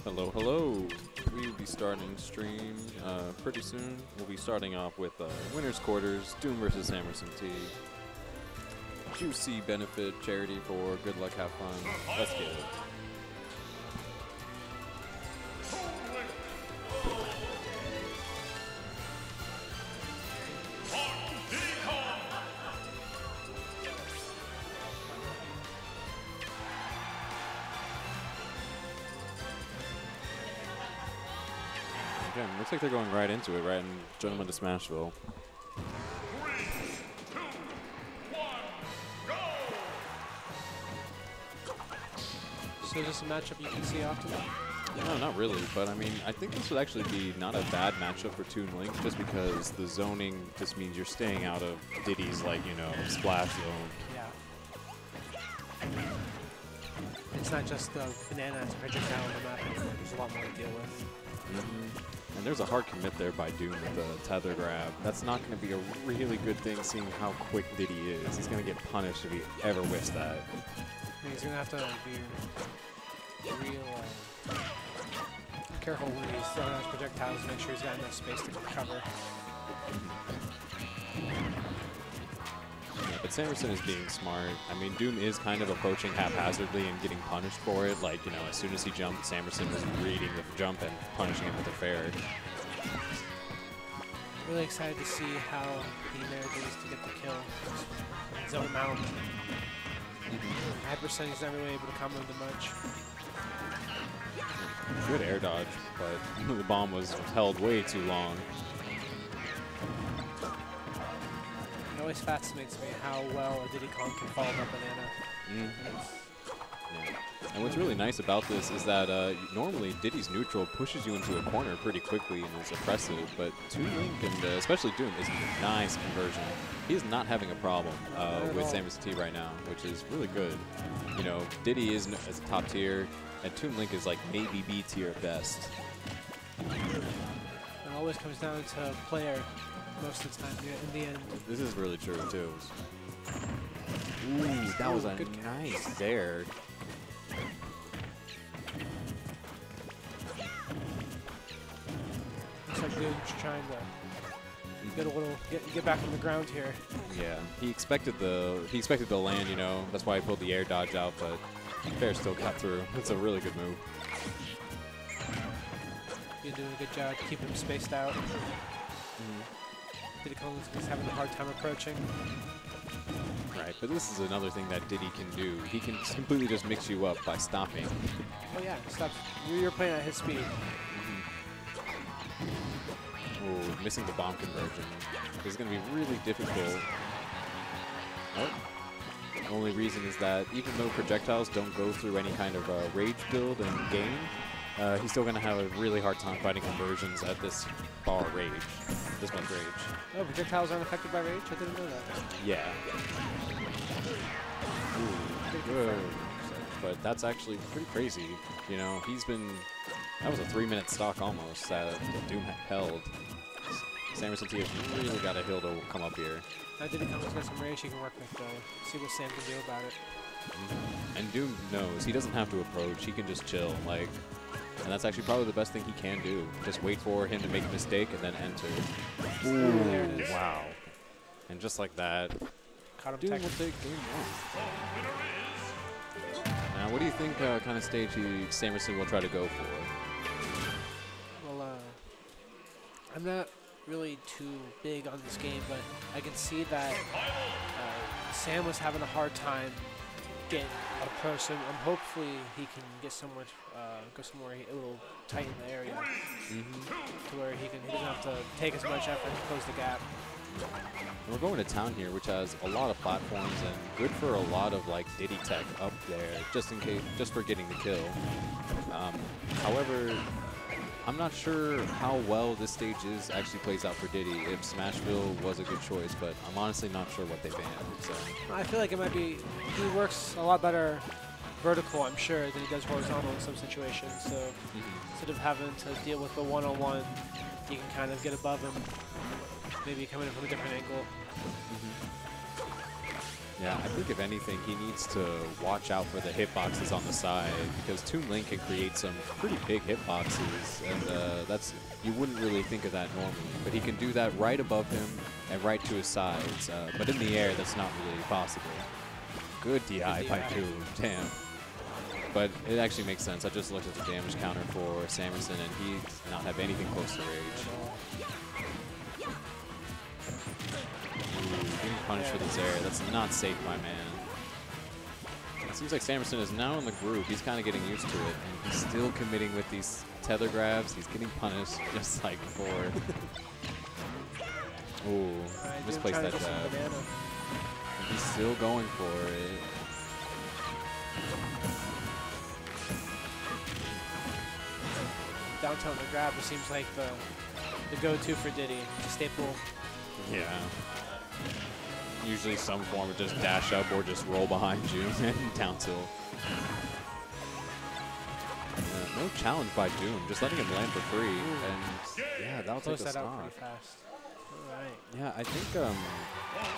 Hello, hello. We will be starting stream pretty soon. We'll be starting off with winners quarters, Doom versus Samerson T. QC benefit charity for good luck, have fun. Let's get it. Again, looks like they're going right into it, right in Gentlemen to Smashville. 3, 2, 1, go! So is this a matchup you can see often? No, not really, but I mean, I think this would actually be not a bad matchup for Toon Link, just because the zoning just means you're staying out of Diddy's, like, you know, splash zone. Yeah. It's not just the banana as a projectile on the map anymore. There's a lot more to deal with. And there's a hard commit there by Doom with the tether grab. That's not going to be a really good thing, seeing how quick Diddy is. He's going to get punished if he ever whiffs that. He's going to have to be real careful when he's throwing out his projectiles to make sure he's got enough space to recover. Yeah, but Samerson is being smart. I mean, Doom is kind of approaching haphazardly and getting punished for it. Like, you know, as soon as he jumped, Samerson was reading the jump and punishing him with the fair. Really excited to see how he manages to get the kill. Zone him out. Hypersen, he's not really able to combo them much. Good air dodge, but the bomb was held way too long. It always fascinates me how well a Diddy Kong can follow that banana. Yeah. And what's really nice about this is that normally Diddy's neutral pushes you into a corner pretty quickly and is oppressive, but Toon Link and especially Doom is a nice conversion. He is not having a problem with Samus T right now, which is really good. You know, Diddy is as a top tier, and Toon Link is like maybe B tier at best. It always comes down to player most of the time in the end. This is really true too. Ooh, that was a good nice dare. Looks like Doom's trying to get back on the ground here. Yeah, he expected the land, you know. That's why he pulled the air dodge out, but Fair still got through. It's a really good move. You're doing a good job keeping him spaced out. Diddy Kong is having a hard time approaching. Right, but this is another thing that Diddy can do. He can completely just mix you up by stopping. Oh yeah, stop. You're playing at his speed. Ooh, missing the bomb conversion. This is going to be really difficult. Oh. The only reason is that even though projectiles don't go through any kind of rage build and game, he's still going to have a really hard time fighting conversions at this bar rage. This much rage. Oh, projectiles aren't affected by rage? I didn't know that. Yeah. Ooh, good. But that's actually pretty crazy. You know, that was a 3-minute stock almost that Doom held. Samerson T has really got a hill to come up here. Now Diddy Kong's got some rage he can work with though. See what Sam can do about it. And Doom knows he doesn't have to approach, he can just chill. Like, and that's actually probably the best thing he can do. Just wait for him to make a mistake and then enter. Ooh, there it is. Wow. And just like that, Caught him Doom will technically. take game one. Now, what do you think kind of stage Samerson will try to go for? Well, I'm not really too big on this game, but I can see that Sam was having a hard time getting approach him. Hopefully he can get somewhere, go somewhere a little tight in the area, to where he doesn't have to take as much effort to close the gap. And we're going to town here, which has a lot of platforms and good for a lot of like Diddy tech up there, just in case, just for getting the kill. However, I'm not sure how well this stage actually plays out for Diddy. If Smashville was a good choice, but I'm honestly not sure what they banned. So I feel like it might be. He works a lot better vertical, I'm sure, than he does horizontal in some situations. So instead of having to deal with the one-on-one, you can kind of get above him, maybe coming in from a different angle. Yeah, I think if anything, he needs to watch out for the hitboxes on the side because Toon Link can create some pretty big hitboxes, and you wouldn't really think of that normally. But he can do that right above him and right to his sides. But in the air, that's not really possible. Good DI by Toon, damn. But it actually makes sense. I just looked at the damage counter for Samerson, and he does not have anything close to rage. Getting punished with his air. That's not safe, my man. It seems like Samerson is now in the groove. He's kind of getting used to it, and he's still committing with these tether grabs. He's getting punished just like before. Ooh, misplaced that jab. And he's still going for it. Down tilt and grab, it seems like the go-to for Diddy. The staple. Yeah. Usually some form of just dash up or just roll behind you and down tilt. No challenge by Doom, just letting him land for free. And yeah, that'll take a stock. Pretty fast. All right. Yeah, I think,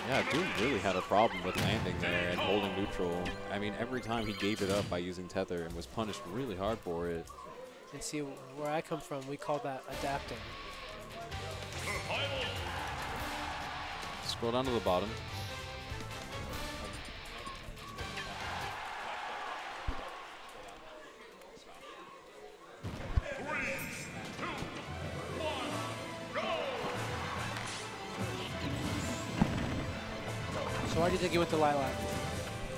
yeah, Doom really had a problem with landing there and holding neutral. I mean, every time he gave it up by using tether and was punished really hard for it. And see, where I come from, we call that adapting. Scroll down to the bottom. So why do you think he went to Lilac?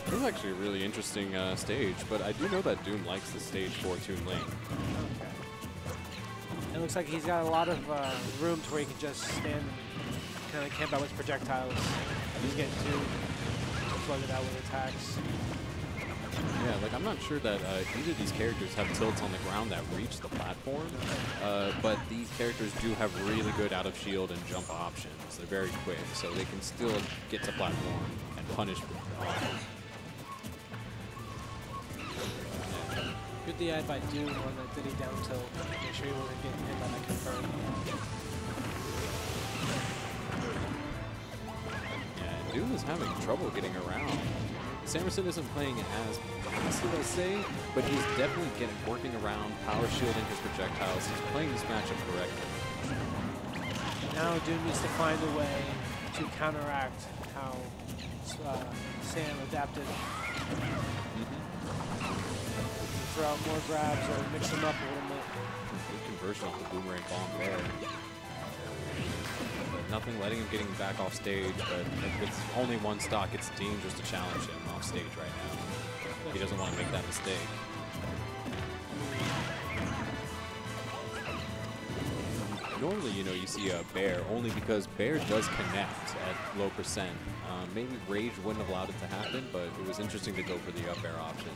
This is actually a really interesting stage, but I do know that Doom likes the stage for Toon Link. Okay. It looks like he's got a lot of room to where he can just stand and kind of camp out with projectiles. He's getting too flooded out with attacks. Yeah, like I'm not sure that either of these characters have tilts on the ground that reach the platform, but these characters do have really good out of shield and jump options. They're very quick, so they can still get to platform and punish with Good DI by Doom on that Diddy down tilt. Make sure he wasn't getting hit by that confirm. Yeah, Doom is having trouble getting around. Samerson isn't playing as fast, I say, but he's definitely working around, power shielding his projectiles. He's playing this matchup correctly. Now Doom needs to find a way to counteract how Sam adapted. Throw out more grabs or mix them up a little bit. Good conversion off the boomerang bomb there. But nothing letting him getting back off stage, but if it's only one stock, it's dangerous to challenge him off stage right now. He doesn't want to make that mistake. Normally, you know, you see a Bear only because Bear does connect at low percent. Maybe Rage wouldn't have allowed it to happen, but it was interesting to go for the up air option.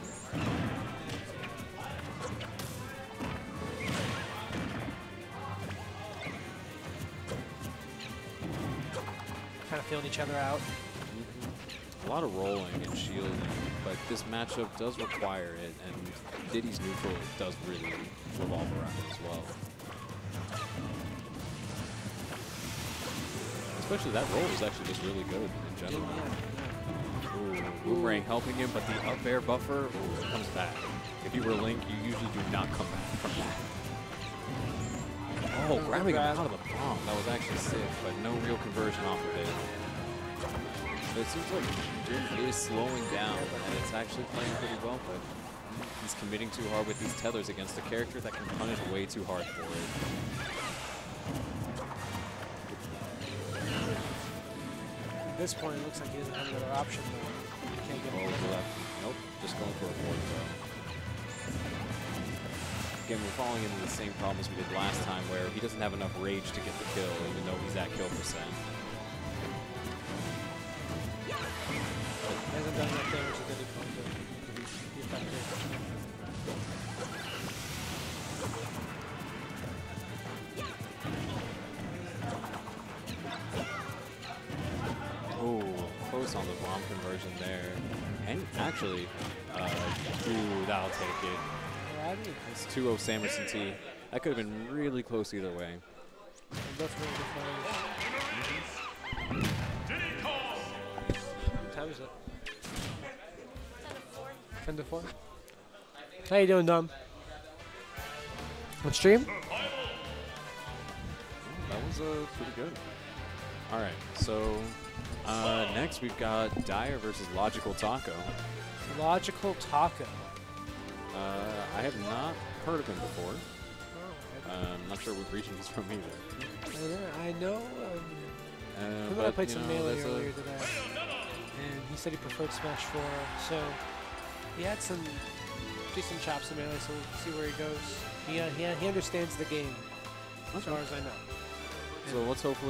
Kind of feeling each other out. A lot of rolling and shielding, but this matchup does require it, and Diddy's neutral does really revolve around it as well. Especially that roll is actually just really good in general. Ooh, boomerang helping him, but the up air buffer comes back. If you were Link, you usually do not come back from that. Oh, grabbing him out of the bomb. That was actually sick, but no real conversion off of it. But it seems like Doom is slowing down, and it's actually playing pretty well, but he's committing too hard with these tethers against a character that can punish way too hard for it. At this point, it looks like he doesn't have another option. He can't get to left. Nope, just going for a forward throw. Again, we're falling into the same problems we did last time, where he doesn't have enough rage to get the kill, even though he's at kill percent. He hasn't done that damage that he can do. He's effective. Oh, close on the bomb conversion there. And actually, ooh, that'll take it. It's 2-0 Samerson T. That could have been really close either way. Both really good players. What time is it? 10-4. How you doing, Dom? What stream? That was pretty good. All right, so next we've got Dyer versus Logical Taco. Logical Taco. I have not heard of him before. Oh, I'm not sure what region he's from either. I know. I But, played you some know, Melee that's a- earlier today, and he said he preferred Smash 4. So he had some decent chops in Melee. So we'll see where he goes. He understands the game, as far as I know. So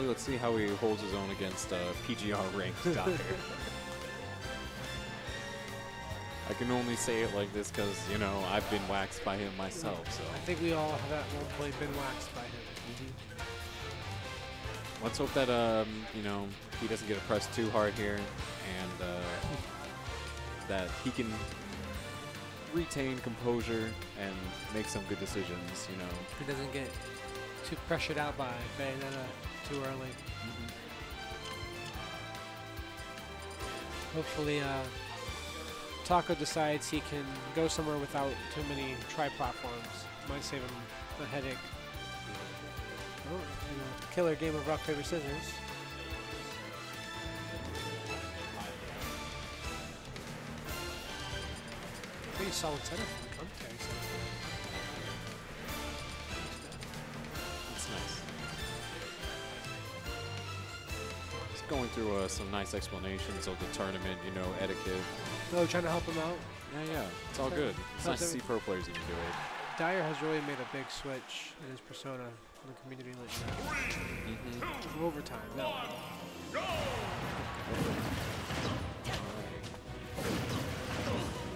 let's see how he holds his own against PGR ranked Dyer. I can only say it like this because, you know, I've been waxed by him myself, so. I think we all have at one point been waxed by him. Let's hope that, you know, he doesn't get pressed too hard here and that he can retain composure and make some good decisions, you know. He doesn't get too pressured out by Bayonetta too early. Hopefully, Taco decides he can go somewhere without too many tri-platforms. Might save him a headache. Oh, you know, killer game of rock, paper, scissors. Pretty solid setup. Okay, That's nice. Just going through some nice explanations of the tournament, you know, etiquette. so trying to help him out. Yeah, it's all good. It's nice to see everything. pro players even do it. Dyer has really made a big switch in his persona in the community lately. Overtime, no.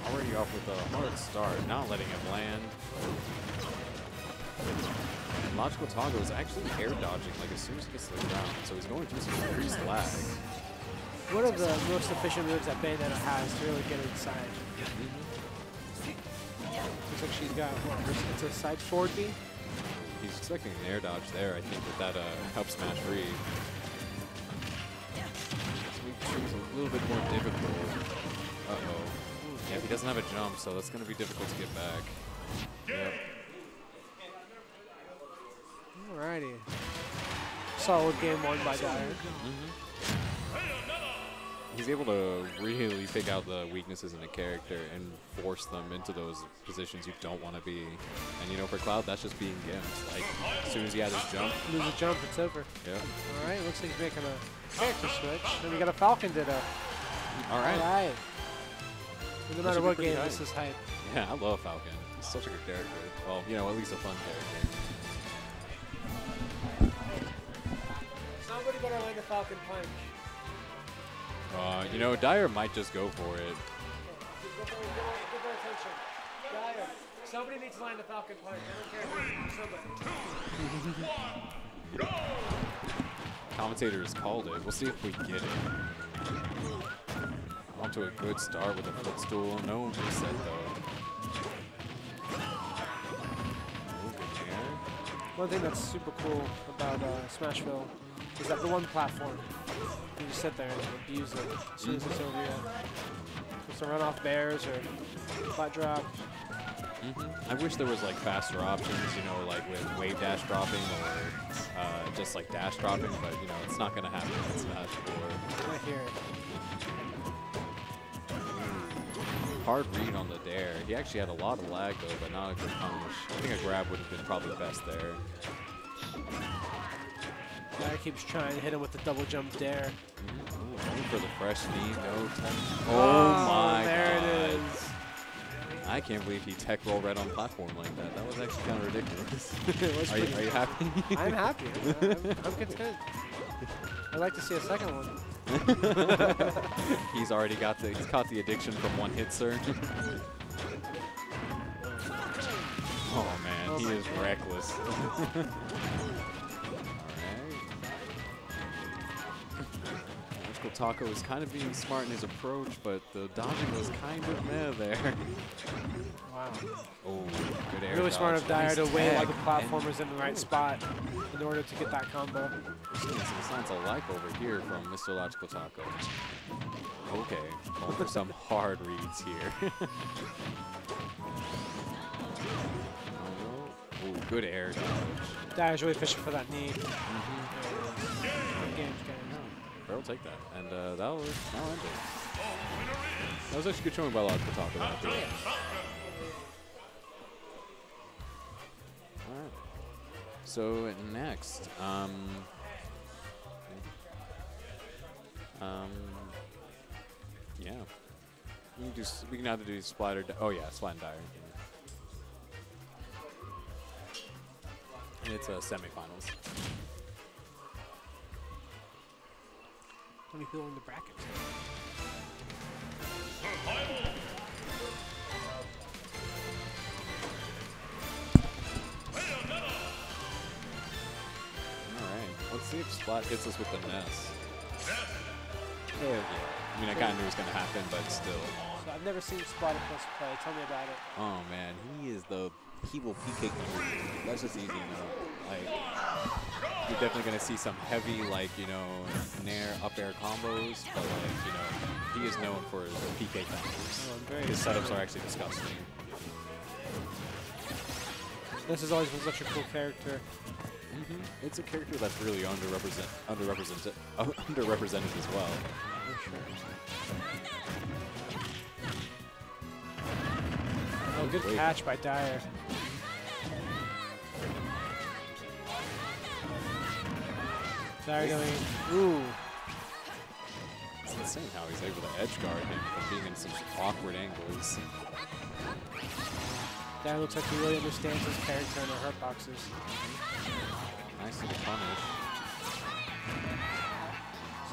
Already off with a hard start, not letting him land. And Logical Taco is actually air dodging like as soon as he gets to the ground, so he's going through some increased lag. One of the most efficient moves that Bayonetta has to really get inside. Looks like she's got, what, it's a side forward B? He's expecting an air dodge there. I think that helps smash free. This week is a little bit more difficult. Uh-oh. Yeah, he doesn't have a jump, so that's going to be difficult to get back. Yep. Alrighty. Solid game won by Dyer. He's able to really pick out the weaknesses in a character and force them into those positions you don't want to be. And, you know, for Cloud, that's just being gimped. Like, as soon as he has his jump. Lose a jump, it's over. Yeah. Alright, looks like he's making a character switch. And we got a Falcon ditto. All right. Alright. No That matter should be what pretty game, high. this is hype. Yeah, I love Falcon. He's such a good character. Well, you know, at least a fun character. Somebody better land a Falcon punch. You know, Dyer might just go for it. Give her attention. Dyer, somebody needs to land a Falcon punch. I don't care. Somebody. Commentators called it. We'll see if we get it. Onto a good start with a footstool. No reset though. Moving there. One thing that's super cool about Smashville is that the one platform, you just sit there and abuse it as soon as it's over you. Just to run off bears or flat drop. I wish there was like faster options, you know, like with wave dash dropping or just like dash dropping, but you know, it's not gonna happen. It's not for I hear it. hard read on the dare. He actually had a lot of lag though, but not a good punish. I think a grab would have been probably best there. Dyer keeps trying to hit him with the double jump dare. Ooh, for the fresh knee, no tech. Oh my there god. it is. I can't believe he tech roll red on platform like that. That was actually kind of ridiculous. It was Are you happy? I'm happy. I'm content. I'd like to see a second one. He's caught the addiction from one hit, sir. Oh man, he is reckless. Taco was kind of being smart in his approach, but the dodging was kind of meh there. Wow. Oh, good air Really dodge. smart of Dyer Nice to wait while tag. the platformer's in the right spot in order to get that combo. We're seeing some signs of life over here from Mr. Logical Taco. Okay, going for some hard reads here. Oh, good air dodge. Dyer's really fishing for that knee. Game's game. Bear will take that, and that'll end it. That was actually good showing by Logical Taco. That day. All right. So next, yeah, we can either do Splatter. Oh yeah, Splat and Dyer. And it's semifinals. How many people in the brackets? Alright, let's see if Splat hits us with the Ness. Yeah. I mean, I kind of knew it was going to happen, but still. So I've never seen Splatterpuss play. Tell me about it. Oh man, he will PK you. That's just easy enough. Like, you're definitely going to see some heavy, like, you know, nair, up air combos, but like, you know, he is known for his PK counters. Oh, I'm very His setups excited. are actually disgusting. This has always been such a cool character. It's a character that's really underrepresented as well. For sure. Oh, good Wait. catch by Dyer. Dyer going, ooh. It's insane how he's able to edge guard him from being in such awkward angles. Dyer looks like he really understands his character in the hurt boxes. Nice little punish.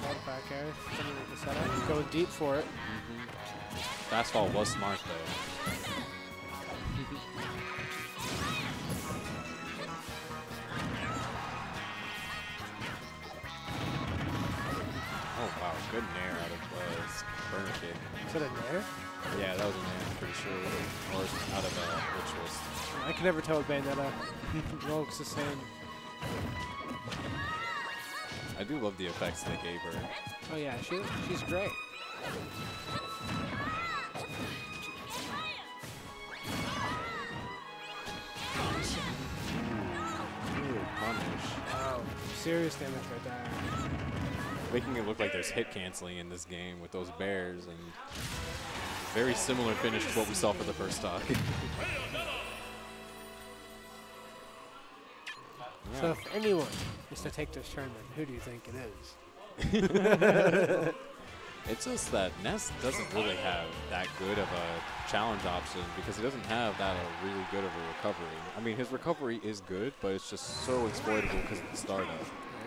Solid back air. Continuing the setup. Going deep for it. Fastfall was smart though. Oh wow, good nair out of burner kick. Is that a nair? Yeah, that was a nair, I'm pretty sure. Or out of rituals. I can never tell with Bayonetta. It all looks the same. I do love the effects they gave her. Oh yeah, she's great. Good punish. Wow. Serious damage by Dyer. Making it look like there's hit canceling in this game with those bears, and very similar finish to what we saw for the first stock. So if anyone is to take this tournament, who do you think it is? It's just that Ness doesn't really have that good of a challenge option because he doesn't have that really good of a recovery. I mean, his recovery is good, but it's just so exploitable because of the startup.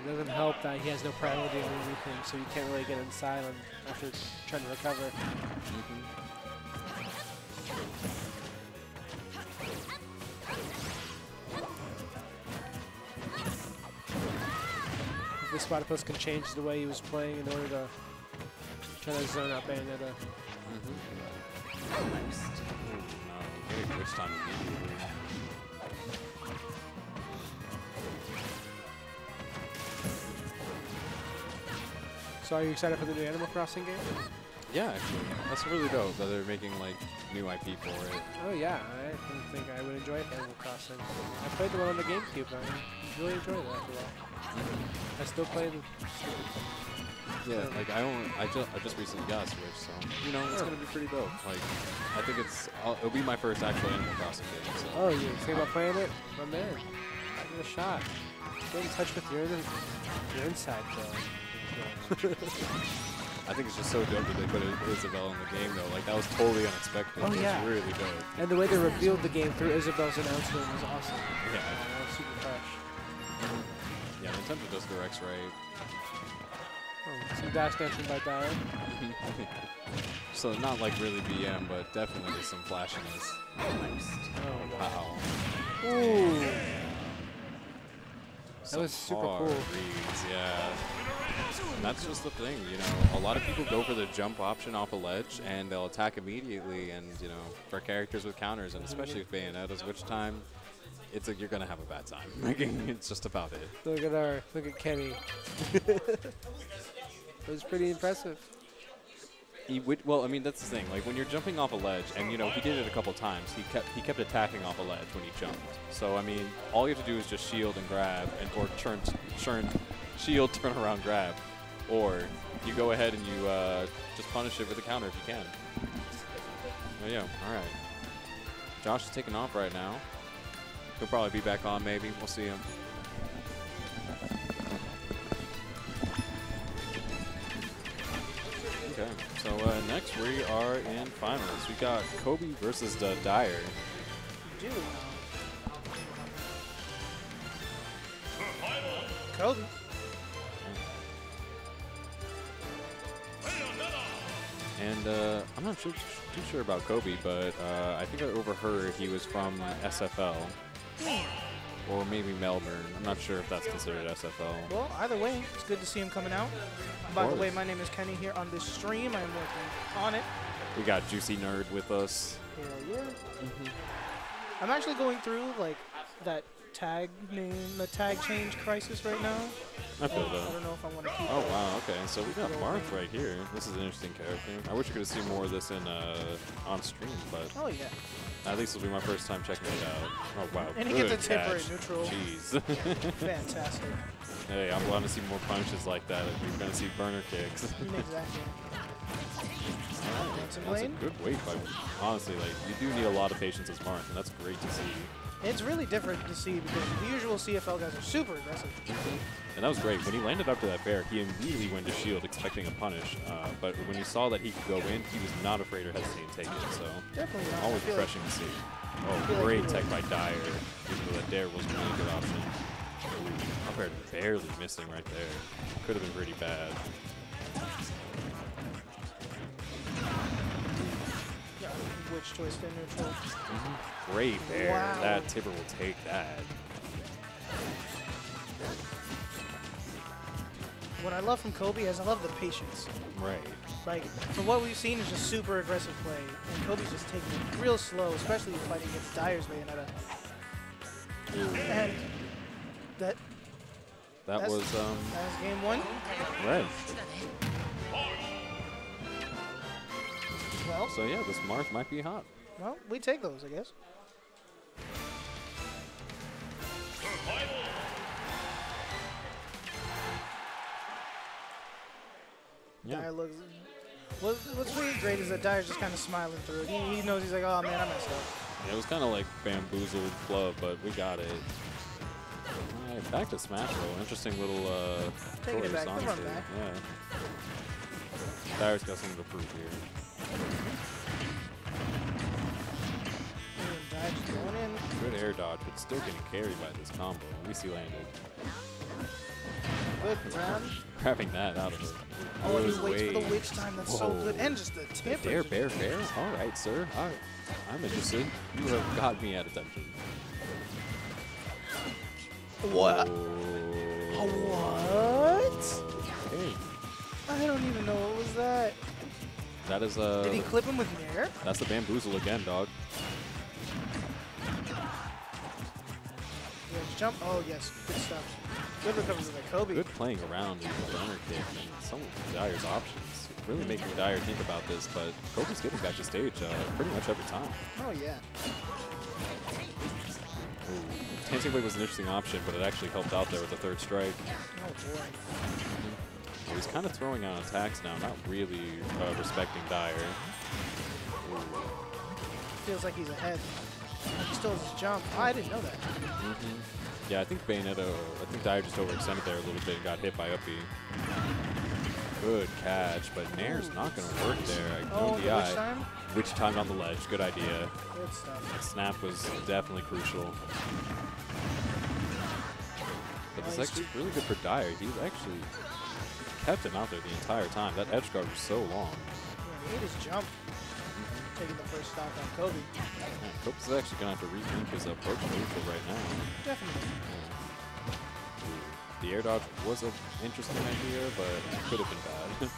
It doesn't help that he has no priority on anything, so you can't really get inside on after trying to recover. This Splatterpuss can change the way he was playing in order to try to zone out Bayonetta. Oh, no, very glitched on immediately. So are you excited for the new Animal Crossing game? Yeah, actually, that's really dope that they're making like new IP for it. Oh yeah, I didn't think I would enjoy Animal Crossing. I played the one on the GameCube, and I really enjoyed it after all. I still play the. Yeah, like I just recently got a Switch, so you know it's gonna be pretty dope. Like I think it'll be my first actual Animal Crossing game. So. Oh, you think about playing it? My man, give it a shot. Get in touch with your inside, though. I think it's just so dope that they put Isabelle in the game though. Like that was totally unexpected. Oh, It yeah. was really dope. And the way they revealed the game through Isabel's announcement was awesome. Yeah. That was super fresh. Yeah, Nintendo does directs right. Oh, some dash dancing by Dyer. So not like really BM, but definitely just some flashiness. Nice. Oh, Wow. Ooh. Some was super hard cool. reads, yeah. And that's just the thing, you know. A lot of people go for the jump option off a ledge, and they'll attack immediately. And you know, for characters with counters, and especially with Bayonetta's, which time it's like you're gonna have a bad time. Like, it's just about it. Look at Kenny. It was pretty impressive. Well, I mean, that's the thing. Like, when you're jumping off a ledge, and, you know, he did it a couple times, he kept attacking off a ledge when he jumped. So, I mean, all you have to do is just shield and grab, or shield, turn around, grab. Or you go ahead and you just punish it with a counter if you can. Oh, yeah, all right. Josh is taking off right now. He'll probably be back on, maybe. We'll see him. Okay, so next we are in finals. We got Kobe versus Dyer. Dude. Kobe. And I'm not too sure about Kobe, but I think I overheard he was from SFL. Or maybe Melbourne. I'm not sure if that's considered SFL. Well, either way, it's good to see him coming out. By the way, my name is Kenny here on this stream. I'm working on it. We got Juicy Nerd with us. Hell yeah. I'm actually going through like that tag name, the tag change crisis right now. I feel that. I don't know if I want to keep Oh, it. wow, okay. So we got Marth right here. This is an interesting character. I wish I could have seen more of this in on stream, but Oh, yeah. at least it'll be my first time checking it out. Oh, wow. And he good gets a temporary catch. neutral. Jeez. Fantastic. Hey, I'm glad to see more punches like that. We're going to see burner kicks. Exactly. Dancing That's a Blade. good weight, but honestly, like, you do need a lot of patience as Marth, and that's great to see. It's really different to see because the usual CFL guys are super aggressive. And that was very, when he landed up to that fair, he immediately went to shield expecting a punish. But when he saw that he could go in, he was not afraid or hesitating to take it. So Definitely not. always I feel refreshing to see. Oh, feel like great he tech would. by Dyer. Even though that dare was a really good option. Up air barely missing right there. Could have been pretty bad. Yeah, which twist in neutral. Great there. Wow. That tipper will take that. What I love from Kobe is I love the patience. Right. Like, from what we've seen is just super aggressive play. And Kobe's just taking it real slow, especially fighting against Dyer's Bayonetta. And That that's was game one. red. Well, So yeah, this Marth might be hot. well, we take those, I guess. Yeah. Dyer looks. What's really great is that Dyer's just kind of smiling through it. He knows he's like, oh man, I messed up. Yeah, it was kind of like bamboozled club, but we got it. All right, back to Smash Roll. Interesting little Taking it choice, back, the run honestly. back. Yeah. Dyer's got something to prove here. And Dyer just going in. Good air dodge, but still getting carried by this combo. At least he landed. Good grab. Grabbing that out of it. Oh, and he Goes waits for the way. witch time. That's so Whoa. good. And just the tip. Dare bear fair? All right, sir. All right. I'm interested. You have got me at attention. What? Oh. What? Hey, I don't even know what was that. that is Did he clip him with Nair? that's the bamboozle again, dog. Yeah, jump. Oh, yes. Good stuff. Good recovery by Kobe. Good playing around with the runner kick and some of Dyer's options. Really making Dyer think about this, but Kobe's getting back to stage pretty much every time. Oh, yeah. Ooh. Dancing Blade was an interesting option, but it actually helped out there with the third strike. Oh, boy. Well, he's kind of throwing out attacks now, not really respecting Dyer. Ooh. Feels like he's ahead. He still has his jump. Oh, I didn't know that. Yeah, I think Dyer just overextended there a little bit and got hit by up B. Good catch, but Nair's not going to work there. Oh, No the DI. witch time? Witch time on the ledge. Good idea. Good stuff. Snap was definitely crucial. But this is Nice. actually really good for Dyer. He actually kept him out there the entire time. That edge guard was so long. Yeah, he hit his jump. Taking the first stock on Kobe. Man, Kobe's actually going to have to rethink his approach neutral right now. Definitely. The air dodge was an interesting idea, but it could have been bad.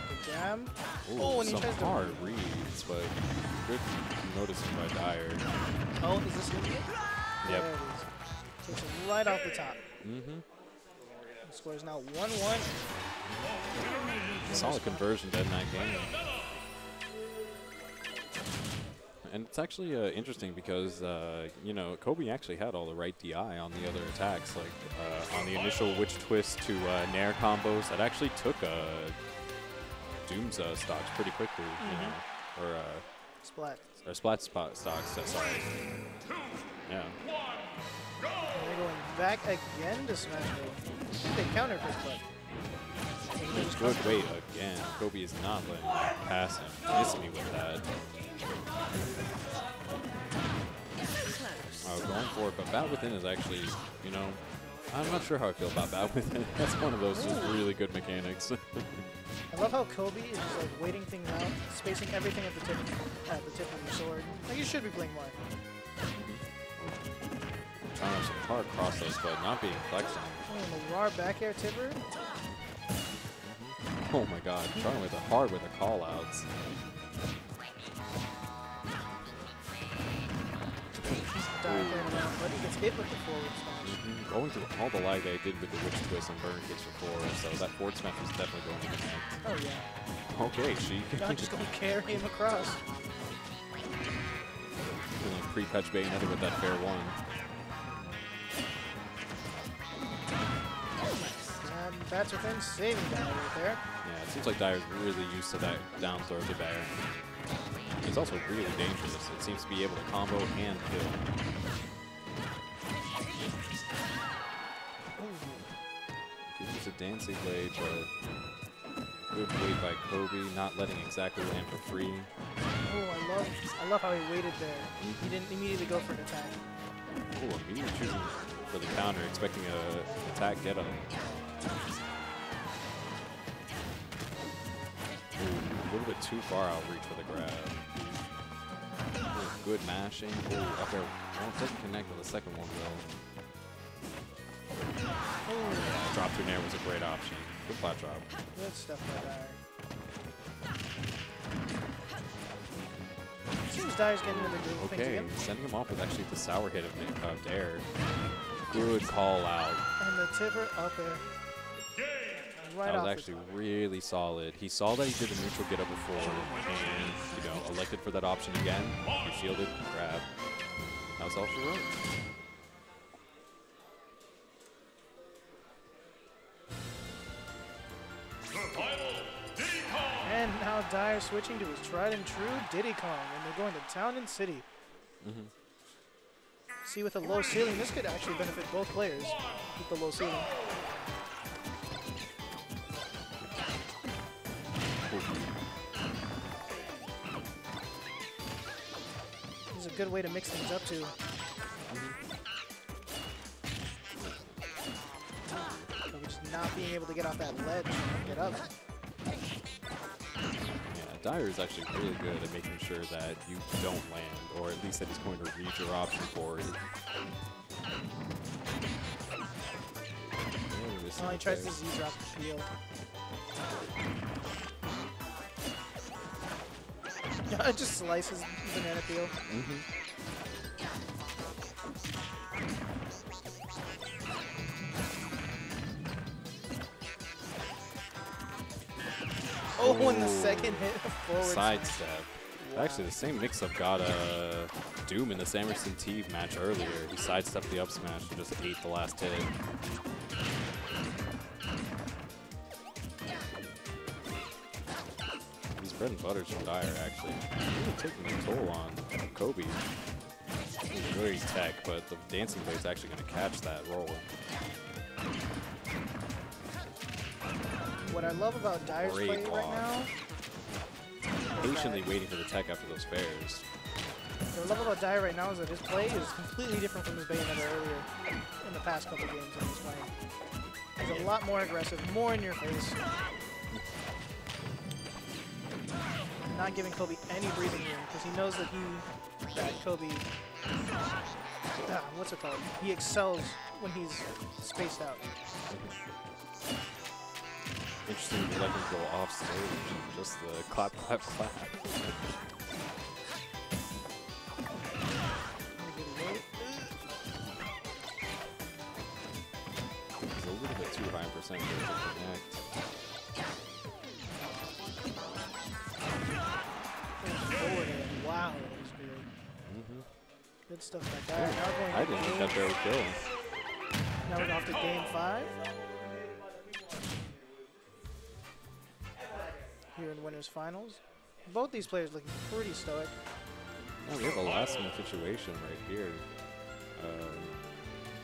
Good jab. Ooh, Oh, and he some tries to. hard reads, but good noticing by Dyer. Oh, is this gonna be it? Yep. There it is. Takes it right off the top. Mm-hmm. The score is now 1-1. Solid conversion in that game. And it's actually interesting because, you know, Kobe actually had all the right DI on the other attacks. Like on the initial witch twist to nair combos, that actually took Doom's stocks pretty quickly, you know, or Splat. splat spot stocks. Sorry. Yeah. And they're going back again to smash it. They countered this, but Good weight again. Kobe is not letting me pass him. Miss me with that. Going for it, but Bat Within is actually, you know, I'm not sure how I feel about Bat Within. That's one of those just really good mechanics. I love how Kobe is just like waiting things out, spacing everything at the tip of your sword. Like you should be playing more. Trying to some hard crosses, but not being flexible. Oh, and the raw back air tipper. Oh my god, trying with the hard with the call outs. But he gets hit with the forward smash. Going through all the lag that I did with the witch twist and burn kicks for 4, so that forward smash was definitely going to connect. Oh yeah. Okay, she Not just going to carry him across. Pre-patch Bayonetta with that fair one. And Bats Within saving Dyer right there. Yeah, it seems like Dyer's really used to that down throw to Dyer. It's also really dangerous. It seems to be able to combo and kill. Could use a dancing blade, but good weight by Kobe, not letting exactly land for free. Oh, I love how he waited there. He didn't immediately go for an attack. Oh, immediately choosing for the counter, expecting an attack get up. A little bit too far outreach for the grab. Good mashing. Oh, up there. Well, it doesn't connect, but the second one will. Oh, Drop through nair was a great option. Good flat drop. good stuff by Dyer. Seems Dyer's getting into the groove of things Okay, again. sending him off with actually the sour hit of Dare. Good call out. And the tipper up there. Right That off was the actually top. really solid. He saw that he did the neutral get up before and, you know, elected for that option again. He shielded, grab. That was all she wrote. And now Dyer switching to his tried and true Diddy Kong, and they're going to Town and City. See, with a low ceiling, this could actually benefit both players with the low ceiling. This is a good way to mix things up too. So just not being able to get off that ledge and get up. Yeah, Dyer is actually really good at making sure that you don't land, or at least that he's going to read your option for you. Oh, he tries to Z-drop the shield. It just slices banana peel. Oh, and the second hit forward Sidestep. Wow. Actually, the same mix-up got Doom in the Samerson T match earlier. He sidestepped the up smash and just ate the last hit. These bread and butters from Dyer actually really taking a toll on Kobe. He's very tech, but the dancing blade's actually going to catch that roll. What I love about Dyer's Great play right block. now, Patiently waiting for the tech after those fairs. what I love about Dyer right now is that his play is completely different from his Bayonetta earlier in the past couple games that he's playing. He's a lot more aggressive, more in your face. not giving Kobe any breathing room because he knows that Kobe, what's it called? He excels when he's spaced out. Interesting to let him go off stage. Just the clap, clap, clap. He's a little bit too high in percent to connect. Forward air. Wow, that was great. Good stuff like that. Now we're going I didn't think that barrel kill. Now we're off to game 5. Here in winners finals. Both these players looking pretty stoic. Yeah, we have a last minute situation right here.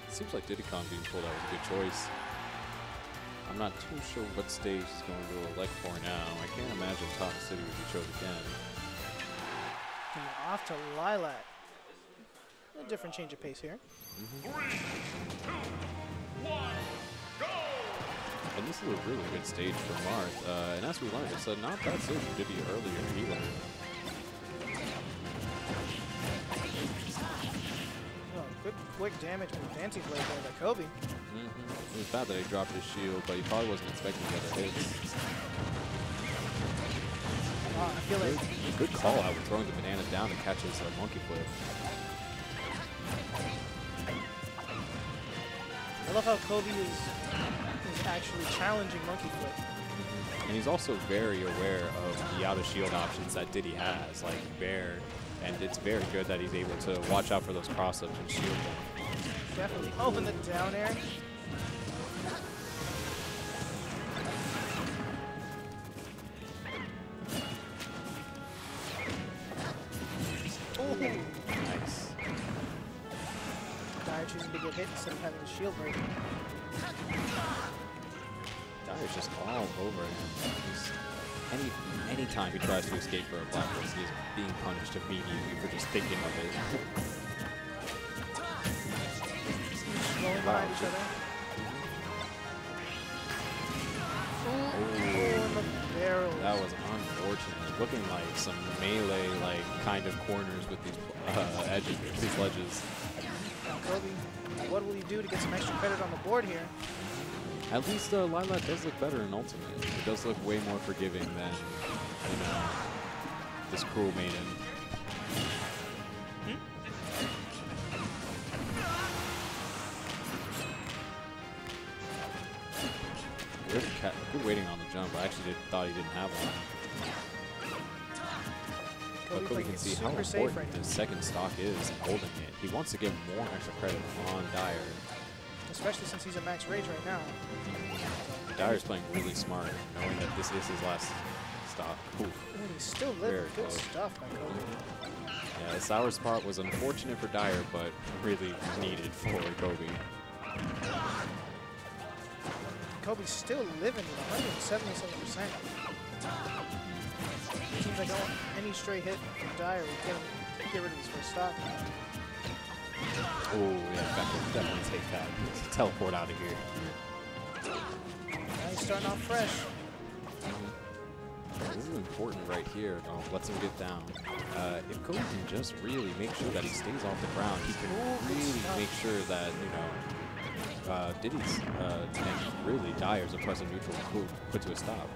Seems like Diddycon being pulled out was a good choice. I'm not too sure what stage he's going to elect for now. I can't imagine Top City would be chose again. And off to Lilac. A different change of pace here. 3, 2, 1, go! And this is a really good stage for Marth. And as we learned, it's a not bad stage for Diddy earlier either. Oh, good quick damage with Dancing Blade there by Kobe. It was bad that he dropped his shield, but he probably wasn't expecting the other hits. I feel like Good call out with throwing the banana down to catch his monkey flip. I love how Kobe is actually challenging monkey flip. And he's also very aware of the out of shield options that Diddy has, like Bear, and it's very good that he's able to watch out for those cross-ups and shield them. Definitely. Oh, and the down air. Nice. Dyer choosing to get hit instead of having the shield break. Dyer's just all over him. Any time he tries to escape for a black horse, he's being punished immediately for just thinking of it. Rolling behind each other. And the barrel. That was unfortunate. Looking like some melee kind of corners with these edges, these ledges. Now Kobe, what will he do to get some extra credit on the board here? At least Lilac does look better in Ultimate. It does look way more forgiving than, you know, this Cruel Maiden. Good waiting on the jump. I actually thought he didn't have one. But Kobe can see how important the second stock is in holding it. He wants to get more extra credit on Dyer. Especially since he's at max rage right now. Dyer's playing really smart, knowing that this is his last stock. Ooh. And he's still living. Very Good close. stuff by Kobe. Yeah, the sour spot was unfortunate for Dyer, but really needed for Kobe. Kobe's still living with 177%. Seems like any stray hit from Dyer would get rid of his first stock. Oh, yeah, definitely take that. Teleport out of here. Now he's starting off fresh. This is important right here. Lets him get down. If Kobe can just really make sure that he stays off the ground, he can really make sure that, you know, Diddy's and really Dyer's a pressing neutral put to a stop.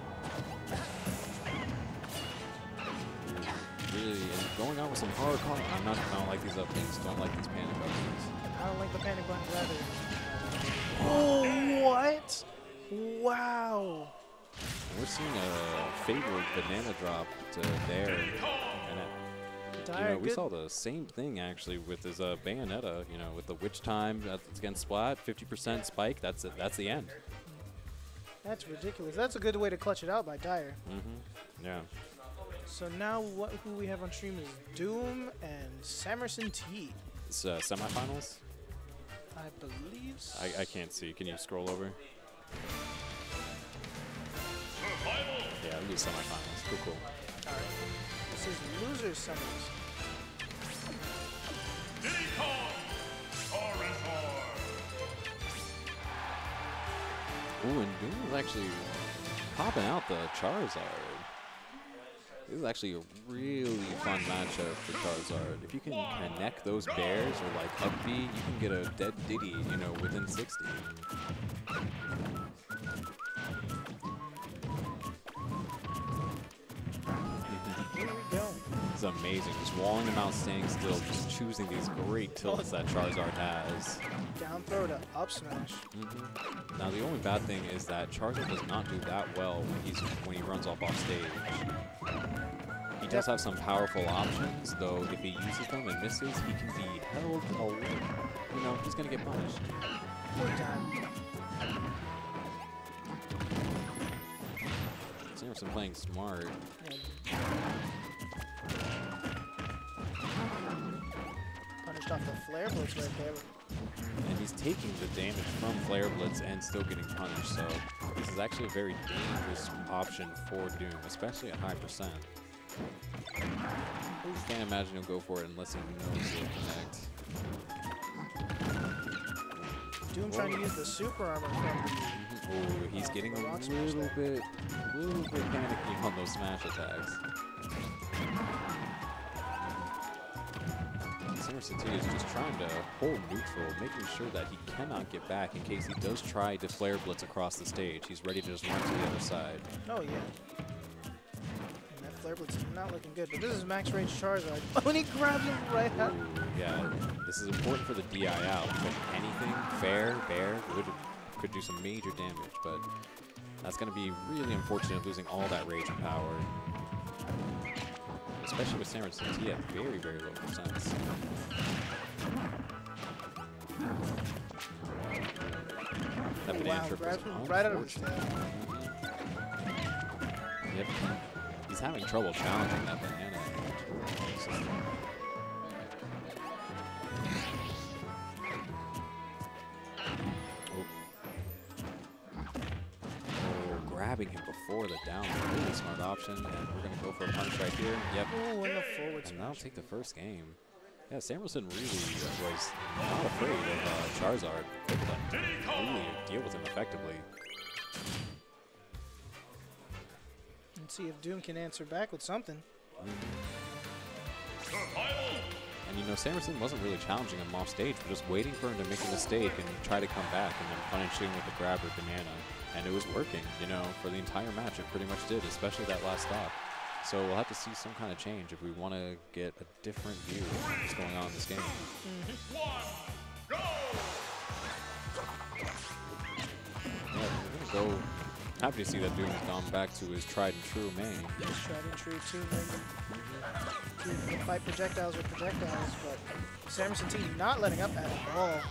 Really, and going out with some hard call. I don't like these up things. Don't like these panic buttons. I don't like the panic buttons either. Oh, what? Wow. And we're seeing a favored banana drop to there. And we saw the same thing actually with his Bayonetta. You know, with the witch time against Splat, 50% spike. That's it. That's the end. That's ridiculous. That's a good way to clutch it out by Dyer. Yeah. So now who we have on stream is Doom and Samerson T. It's semifinals. I believe so. I can't see. Can you scroll over? Yeah, I'll do semifinals. Cool. All right. This is Losers Semis. Ooh, and Doom is actually popping out the Charizard. This is actually a really fun matchup for Charizard. If you can connect those bears or like up B, you can get a dead Diddy, you know, within 60. Here we go. It's amazing. Just walling him out, staying still, just choosing these great tilts that Charizard has. Down throw to up smash. Now the only bad thing is that Charizard does not do that well when he runs off stage. He does have some powerful options, though if he uses them and misses, he can be held away. You know, he's gonna get punished. Poor time. Samerson playing smart. Punished off the flare blitz right there. And he's taking the damage from Flare Blitz and still getting punished, so this is actually a very dangerous option for Doom, especially at high percent. Can't imagine he'll go for it unless he knows he'll connect. Doom trying to use the super armor from Oh, he's getting a little bit panicky on those smash attacks. Samerson T is just trying to hold neutral, making sure that he cannot get back in case he does try to Flare Blitz across the stage. He's ready to just run to the other side. Oh, yeah. And that flare blitz is not looking good, but this is max range Charizard. Oh, and he grabs him right out. Yeah, this is important for the DI out. If anything, fair, bear could do some major damage, but that's going to be really unfortunate losing all that rage and power. Especially with Samerson T at very, very low percents. That banana trip was right out of his unfortunate. Yep. He's having trouble challenging that banana system. Grabbing him before the down, really smart option, and we're going to go for a punch right here. Yep. Oh, in the forward And that'll smash. take the first game. Yeah, Samerson really was not afraid of Charizard. Able to really deal with him effectively. Let's see if Doom can answer back with something. And you know, Samerson wasn't really challenging him off stage, but just waiting for him to make a mistake and try to come back and then punishing him with the grab or banana. And it was working, you know, for the entire match. It pretty much did, especially that last stop. So we'll have to see some kind of change if we want to get a different view of what's going on in this game. Yeah, we're going to go. Happy to see that Doom has gone back to his tried and true main. His tried and true two-man. He can fight projectiles with projectiles, but Samerson T not letting up at all.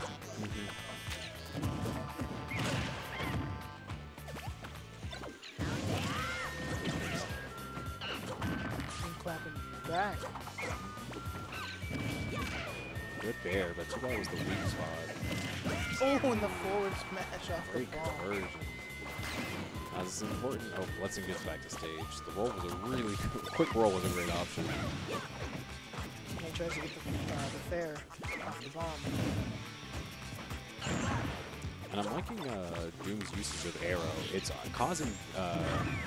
Clapping back. Good bear, but too bad was the weak spot. Oh, and the forward smash off the Great ball. conversion. This is important. Oh, Letson gets back to stage. The roll was a really quick roll was a great option. And he tries to get the fair off the bomb. And I'm liking Doom's usage of Arrow. It's causing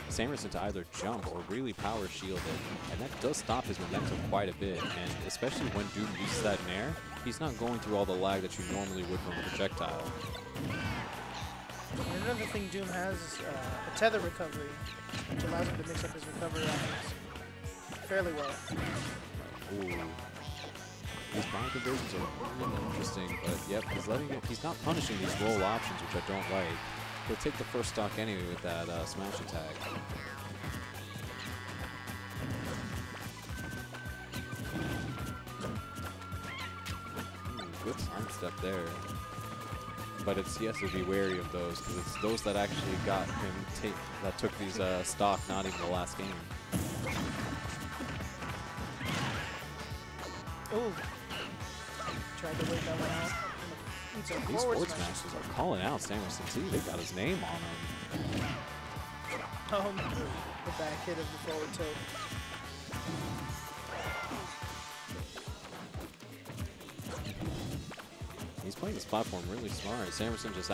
Samerson to either jump or really power shield it, and that does stop his momentum quite a bit. And especially when Doom uses that in air, he's not going through all the lag that you normally would from a projectile. And another thing Doom has is a tether recovery, which allows him to mix up his recovery options fairly well. Ooh. These bomb conversions are really interesting, but yep, he's not punishing these roll options, which I don't like. He'll take the first stock anyway with that smash attack. Ooh, good side step there. But he has to be wary of those, because it's those that actually got him that took these stock, not even the last game. Ooh. Tried to wait that one out. It's a These forward forward smash. smashes are calling out Samerson T. They got his name on him. The back hit of the forward tilt. He's playing this platform really smart. Samerson just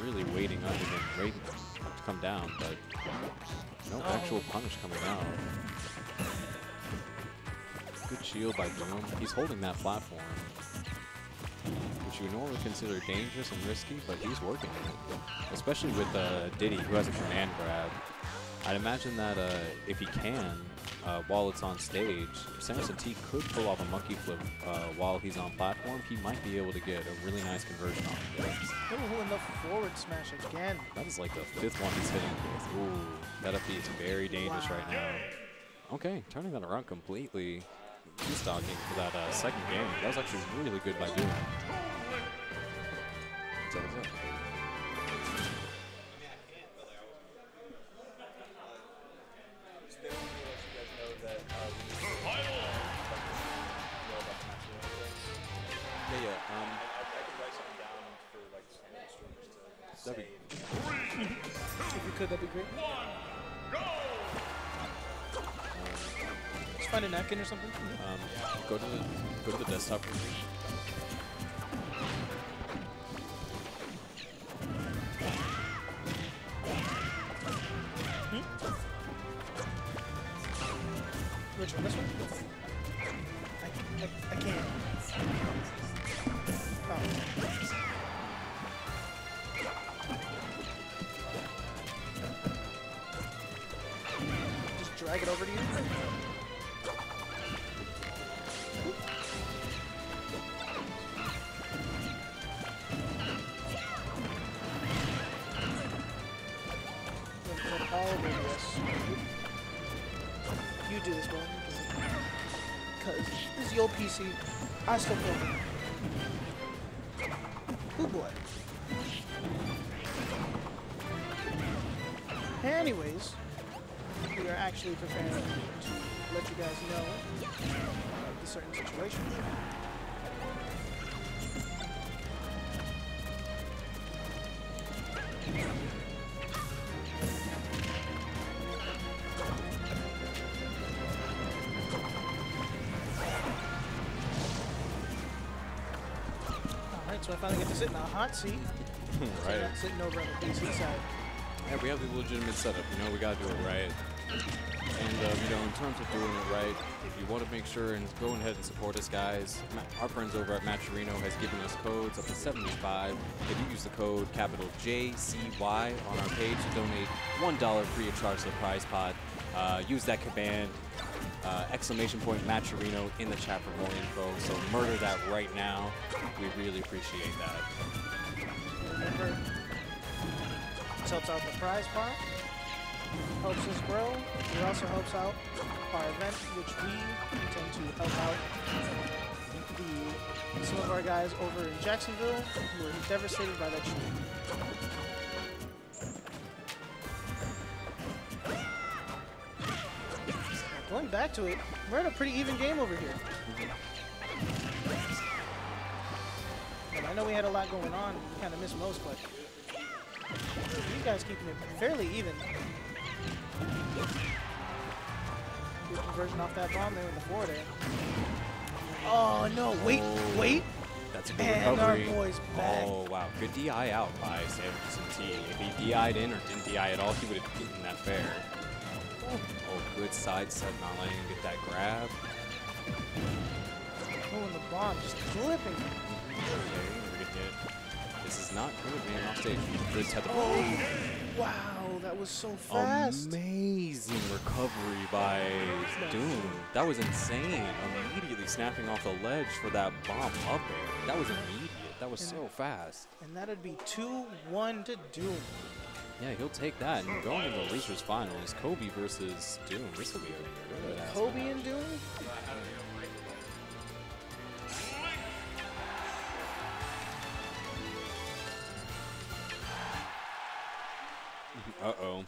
really waiting under him, waiting to come down, but no actual punish coming out. good shield by Doom. He's holding that platform, which you would normally consider dangerous and risky, but he's working it. Especially with Diddy, who has a command grab. I'd imagine that if he can, while it's on stage, Samerson T could pull off a monkey flip while he's on platform. He might be able to get a really nice conversion off of it. Ooh, and the forward smash again. That is like the 5th one he's hitting with. Ooh, that up B is very dangerous right now. Okay, turning that around completely. He's talking for that second game. That was actually really good by Doom. So that's it. That'd be If you could, that'd be great. Just find a napkin or something. go to the desktop room. Which one? This one? I can't. Oh. Just drag it over to you. All over this. You do this, bro. Because this is your PC. I still feel it. Oh boy. Anyways, we are actually preparing to let you guys know of the certain situation. So I finally get to sit in the hot seat. Right. So I'm sitting over on the PC side. Yeah, we have the legitimate setup. You know, we gotta do it right. And you know, in terms of doing it right, if you want to make sure and go ahead and support us, guys. Our friends over at Matcherino has given us codes up to 75. If you use the code capital JCY on our page to donate $1 free of charge to the prize pot, use that command. Exclamation point Matcherino in the chat for more info. So murder that right now. We really appreciate that. Remember, this helps out the prize pot, helps us grow. It also helps out our event, which we intend to help out some of our guys over in Jacksonville who were devastated by that shooting. Going back to it, we're in a pretty even game over here. And I know we had a lot going on, we kind of missed most, but you guys keeping it fairly even. Good conversion off that bomb there in the floor there. Oh no, wait, wait. That's a good And recovery. our boy's back. Oh wow, good DI out by Samerson T. If he DI'd in or didn't DI at all, he would have gotten that fair. Oh, good side set, not letting him get that grab. Oh, and the bomb just flipping. Okay, we're gonna get. This is not good, man. Off stage. Good tether. Oh, wow, that was so fast. Amazing recovery by Doom. That was insane. Immediately snapping off the ledge for that bomb up air. That was immediate. That was so fast. And that'd be 2-1 to Doom. Yeah, he'll take that. And going into the Losers Finals, Kobe versus Doom. This will be a good ass Kobe match. and Doom? Uh-oh.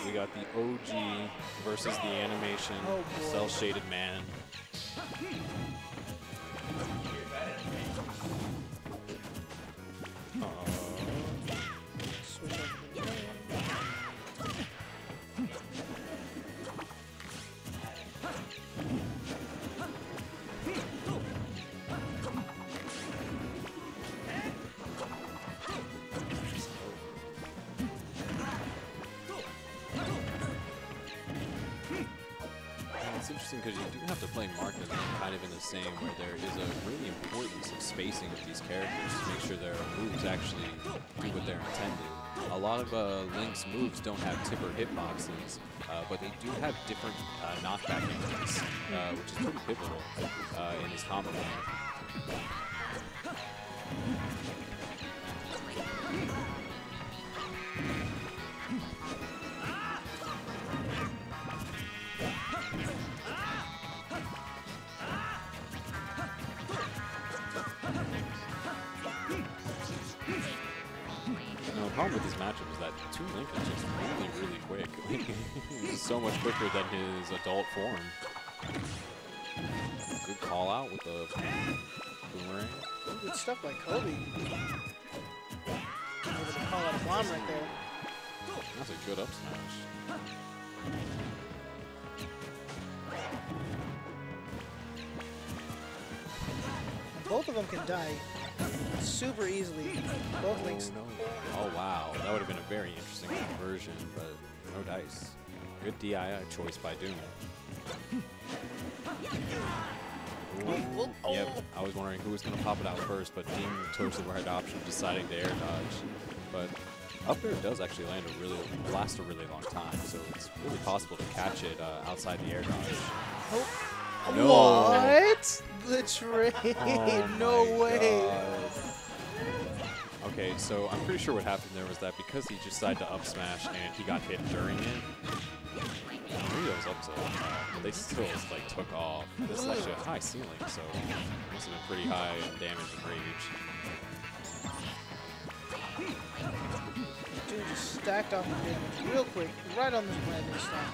We got the OG versus the animation. Oh, boy. Cell-shaded man. Switch over to the lane. interesting because you do have to play Mark and Link kind of in the same, where there is a really importance of spacing with these characters to make sure their moves actually do what they're intended. A lot of Link's moves don't have tipper hitboxes, but they do have different knockback angles, which is pretty pivotal in his combo game. The problem with this matchup is that Toon Link is just really, really quick. He's so much quicker than his adult form. Good call out with the boomerang. Good stuff by Kobe. Able to call out a bomb right there. That's a good up smash. Both of them can die super easily. Both Links. No. Oh, wow. That would have been a very interesting conversion, but no dice. Good DI choice by Doom. Ooh, yep. I was wondering who was going to pop it out first, but Dean chose the right option, deciding to air dodge. But up air does actually last a really long time, so it's really possible to catch it outside the air dodge. Oh. No. What? The trade? Oh No my way. God. Okay, so I'm pretty sure what happened there was that because he just decided to up smash and he got hit during it, maybe that was up tilt, but they still like took off. This is actually a high ceiling, so it must have been pretty high in damage and rage. Dude just stacked off the damage real quick, right on this brand new stop.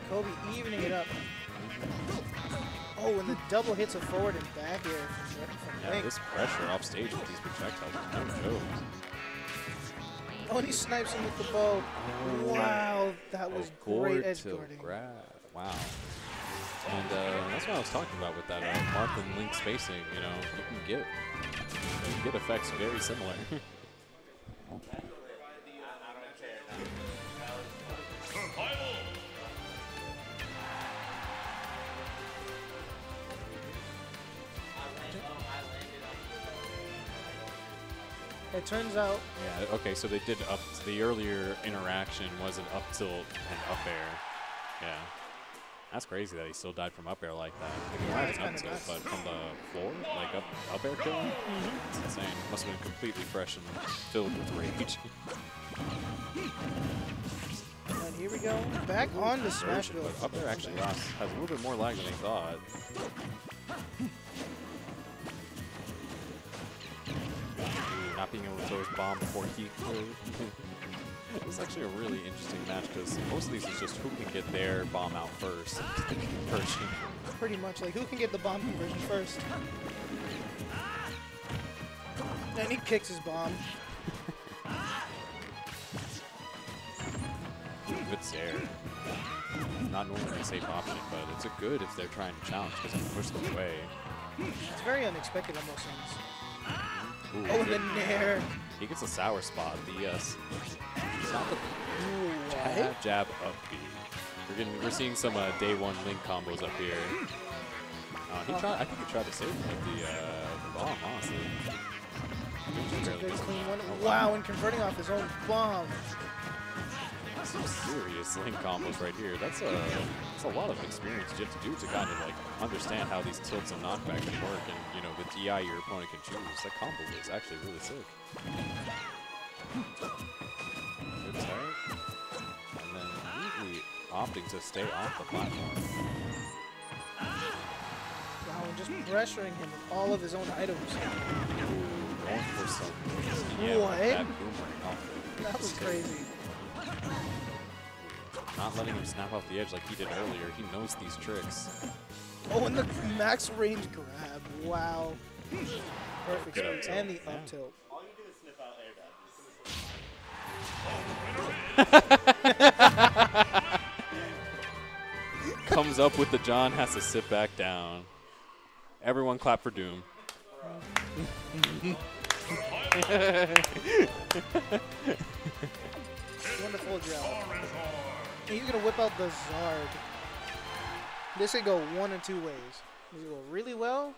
Kobe evening it up. Oh, and the double hits of forward and back air from Yeah, Link. this pressure off stage with these projectiles is no joke. Oh, and he snipes him with the bow. Wow, that was great edge guarding. Wow. And that's what I was talking about with that Mark and Link spacing. You know, you can get effects very similar. It turns out. Yeah, okay, so they did the earlier interaction was an up tilt and up air. Yeah. That's crazy that he still died from up air like that. Like, he had an up tilt, but from the floor, like up air kill him? It's insane. Must have been completely fresh and filled with rage. And here we go. Back on the smash build. But up air actually has a little bit more lag than he thought. Not being able to throw his bomb before he could. It's actually a really interesting match because most of these is just who can get their bomb out first. Pretty much, like who can get the bomb conversion first. And he kicks his bomb. Good Zair. Not normally a safe option, but it's a good if they're trying to challenge because it can push them away. It's very unexpected on most things. Ooh, Oh, and the nair. He gets a sour spot. It's not the What? jab up B. We're seeing some day one Link combos up here. I think he tried to save him with the bomb, honestly. It's a good clean one. Oh, Wow, and converting off his own bomb. Some serious Link combos right here. That's a lot of experience you have to do to kind of like understand how these tilts and knockbacks can work, and you know the DI your opponent can choose. That combo is actually really sick. Good tag, and then neatly opting to stay off the platform. Wow, and just pressuring him with all of his own items. Going for some What? that boomerang off the That was crazy. Not letting him snap off the edge like he did earlier. He knows these tricks. Oh, and the max range grab. Wow. Perfect. Good up tilt. And the Yeah. up tilt. Comes up with the John, has to sit back down. Everyone clap for Doom. Wonderful. full gel. And he's gonna whip out the Zard. This could go one of two ways. This could go really well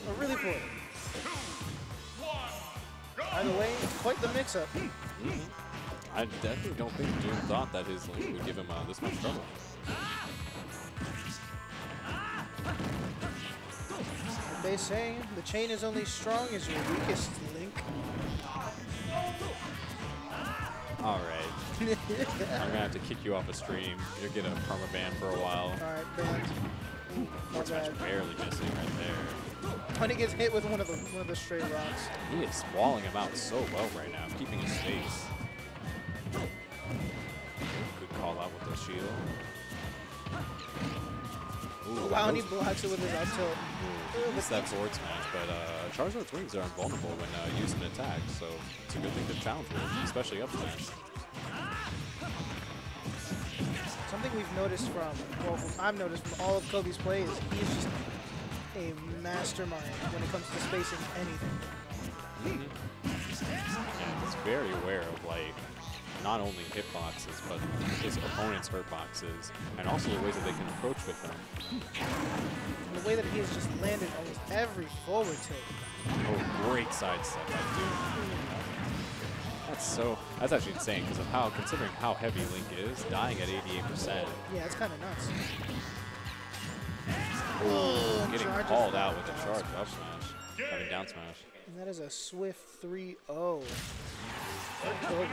or really poorly. Either way, quite the mix-up. I definitely don't think June thought that his Link would give him this much trouble. They say the chain is only strong as your weakest link. All right. I'm gonna have to kick you off a stream. You'll get a perma ban for a while. All right, banned. Forward smash barely missing right there. Honey gets hit with one of the stray rocks. He is walling him out so well right now, keeping his space. Good call out with the shield. Ooh, Wow, and he blocks it with his up tilt. It's that forward smash, but Charizard's wings are invulnerable when using an attack, so it's a good thing to challenge with, especially up smash. Something we've noticed I've noticed from all of Kobe's plays, he's just a mastermind when it comes to spacing anything. Yeah, he's very aware of like not only hitboxes, but his opponent's hurtboxes, and also the ways that they can approach with them. And the way that he has just landed almost every forward tilt. Oh, great sidestep by Doom. That's actually insane because of considering how heavy Link is, dying at 88%. Yeah, it's kind of nuts. Getting called out with a charge up smash, down smash. And that is a swift 3-0 for Kobe.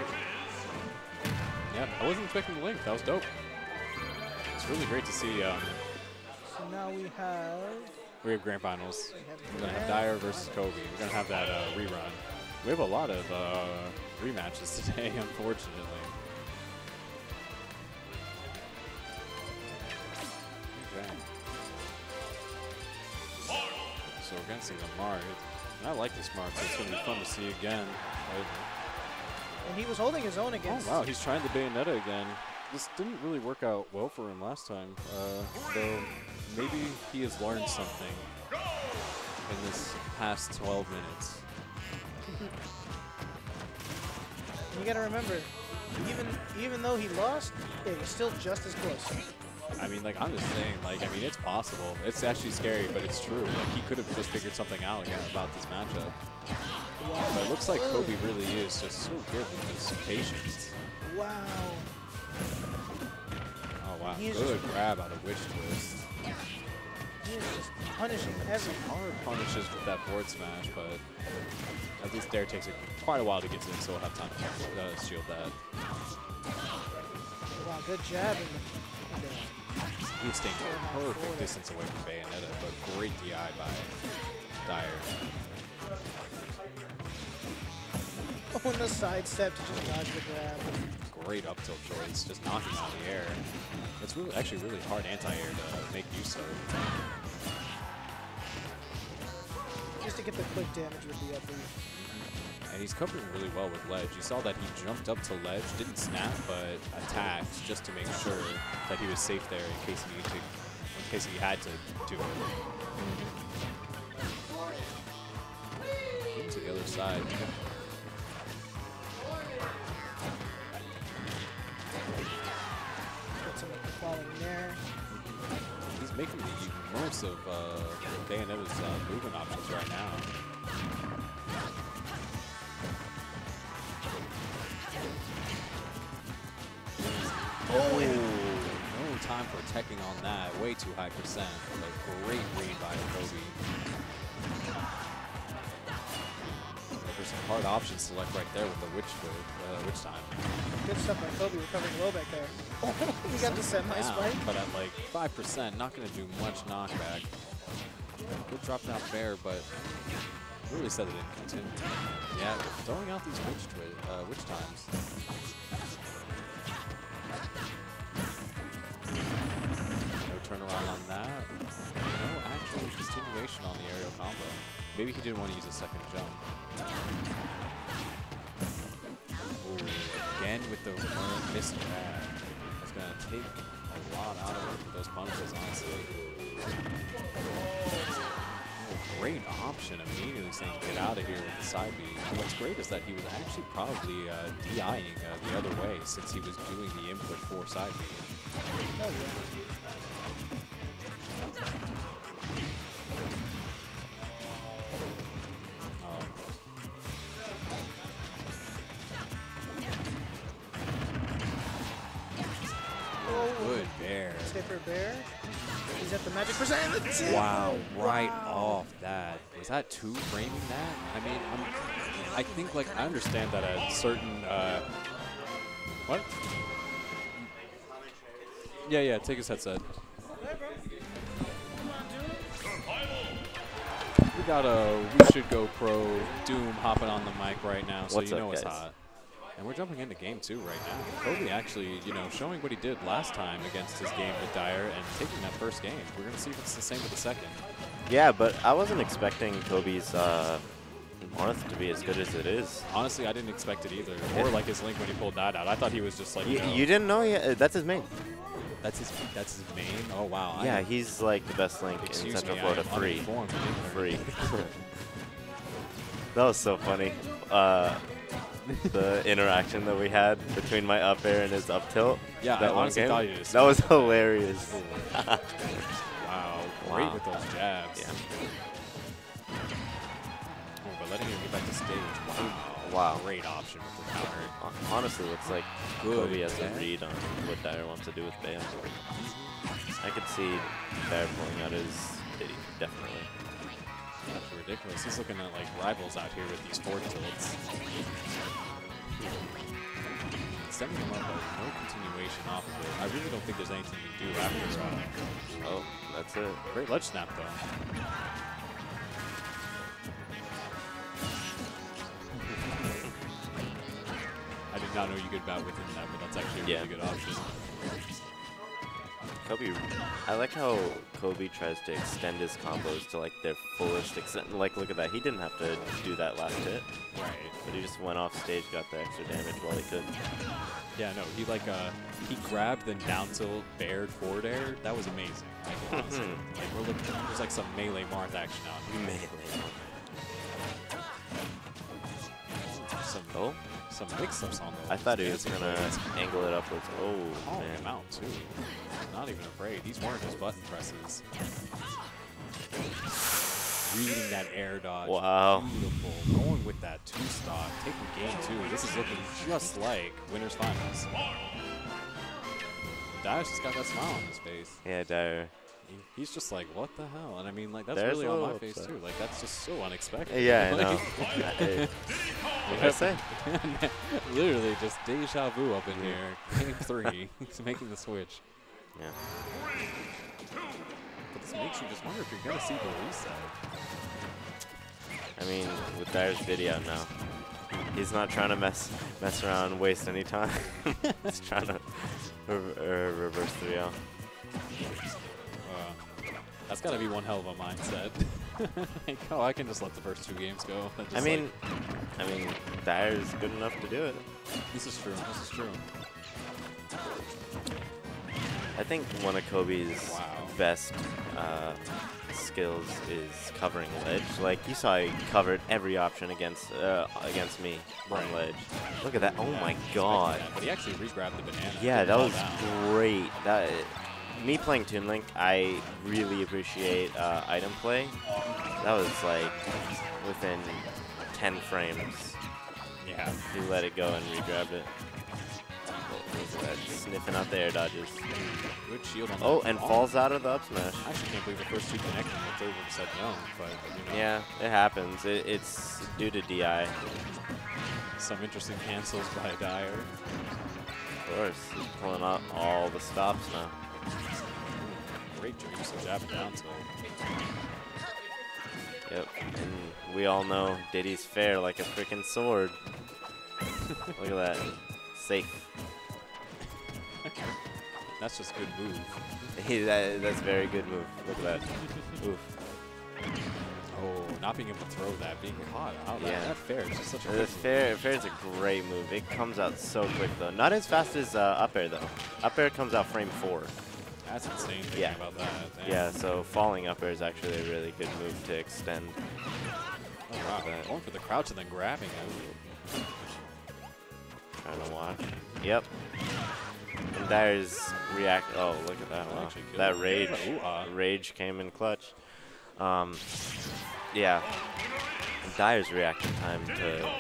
Yeah, I wasn't expecting the Link. That was dope. It's really great to see. So now we have Grand Finals. We're going to have Dyer versus Kobe. We're going to have that rerun. We have a lot of rematches today, unfortunately. Okay. So we're going to see the Mark. And I like this Mark, so it's going to be fun to see again. And he was holding his own against. Oh, wow, he's trying the Bayonetta again. This didn't really work out well for him last time. Though maybe he has learned something in this past 12 minutes. You gotta remember, even though he lost, it was still just as close. I mean, like, I'm just saying, like, I mean, it's possible. It's actually scary, but it's true. Like, he could have just figured something out again about this matchup. Wow. But it looks like Kobe really is just so good with his patience. Wow. Oh, wow. He is Good just grab out of Witch Twist. He is just punishing every. Hard punishes with that forward smash, but at least Dare takes quite a while to get to it, so we'll have time to shield that. Wow, good jab. He's staying a perfect distance away from Bayonetta, but great DI by Dyer. On the side step to just dodge the grab. Great up tilt choice, just knocking on the air. It's really, actually really hard anti-air to make use of. Just to get the quick damage with the up B. And he's covering really well with ledge. You saw that he jumped up to ledge, didn't snap, but attacked just to make sure that he was safe there in case he had to do it. Into the other side. Get some falling there. He's making the most of Bayonetta's movement options right now. Oh, no time for teching on that. Way too high percent. But great read by Kobe. There's some hard options to select right there with the witch time. Good stuff by Kobe recovering low back there. He got the semi-spike. But at like 5%, not going to do much knockback. Good drop down fair, but really said it didn't continue. Yeah, throwing out these witch times. No turnaround on that. No actual continuation on the aerial combo. Maybe he didn't want to use a second jump. Ooh, again with the missed grab. That's going to take a lot out of those punishes, honestly. Oh, a great option, immediately saying get out of here with the side B. And what's great is that he was actually probably DIing the other way since he was doing the input for side B. Oh, yeah. Good bear. Tipper Bear. He's at the magic percent. Wow, right off that. Was that two framing that? I mean, I think, like, I understand that a certain, what? Yeah, take his headset. We got a We Should Go Pro Doom hopping on the mic right now, so you know it's hot. And we're jumping into game 2 right now. Kobe actually, you know, showing what he did last time against his game with Dyer and taking that first game. We're going to see if it's the same with the second. Yeah, but I wasn't expecting Kobe's Marth to be as good as it is. Honestly, I didn't expect it either. Or like his Link when he pulled that out. I thought he was just like, You didn't know yet? That's his main. That's his main? Oh, wow. Yeah, he's like the best Link in Central Florida. Free. That was so funny. The interaction that we had between my up air and his up tilt. Yeah, that I honestly thought you just... That was hilarious. Wow, great with those jabs. Yeah. Oh, but letting him get back to stage. Wow. Great option with the counter. Honestly, looks like Kobe has a read on what Dyer wants to do with Bam. I could see Dyer pulling out his Diddy, definitely. That's ridiculous. He's looking at like rivals out here with these forward tilts. Sending him up, but no continuation off of it. I really don't think there's anything you can do after this round. Oh, that's it. Great ledge snap though. I did not know you could bat within that, but that's actually a really good option. Kobe, I like how Kobe tries to extend his combos to like their fullest extent. Like, look at that. He didn't have to do that last hit. Right. But he just went off stage, got the extra damage while he could. Yeah, no, he grabbed the down tilt bared forward air. That was amazing. Like, honestly. Like, we're looking, there's like some melee Marth action out here. Melee. Some mix-ups on those. I thought he was gonna angle it upwards. Oh, calling man. him out too. Not even afraid. These weren't just button presses. Reading that air dodge. Wow. Beautiful. Going with that 2-stock. Taking game 2. This is looking just like Winners Finals. Dyer's just got that smile on his face. Yeah, Dyer. He's just like, what the hell? And I mean, like, that's really on my face too. Like, that's just so unexpected. Yeah, I like, know. Hey. What did I say? Literally just deja vu up in here. Game 3. He's making the switch. Yeah. But this makes you just wonder if you're going to see the reset. I mean, with Dyer's video now, he's not trying to mess around and waste any time. He's trying to reverse 3L. That's got to be one hell of a mindset. Like, oh, I can just let the first 2 games go. I mean, Dyer's good enough to do it. This is true. This is true. I think one of Kobe's best skills is covering ledge. Like, you saw he covered every option against me on ledge. Look at that. Oh my god. But he actually re-grabbed the banana. Yeah, that was great. Me playing Toon Link, I really appreciate item play. That was like within 10 frames. Yeah. He let it go and re-grabbed it. Look at that, sniffing out the air dodges. Good shield on that. Oh, and falls out of the up smash. I actually can't believe the first 2 connected and the third one said no, but you know. Yeah, it happens. It's due to DI. Some interesting cancels by Dyer. Of course, he's pulling out all the stops now. Great use of jab and down tilt. Yep, and we all know Diddy's fair like a freaking sword. Look at that. Safe. That's just good move. That's a very good move. Look at that. Oof. Oh, not being able to throw that, being caught out. Yeah. That fair is just such a good move. Fair is a great move. It comes out so quick though. Not as fast as up air though. Up air comes out frame 4. That's insane thinking Yeah. about that. Damn. Yeah, so falling up air is actually a really good move to extend. Oh, wow. that. Going for the crouch and then grabbing him. Trying to watch. Yep. And there's react. Oh, look at that! Wow. Actually killed That him. rage, Ooh-ah. rage came in clutch. Yeah. Dyer's reaction time to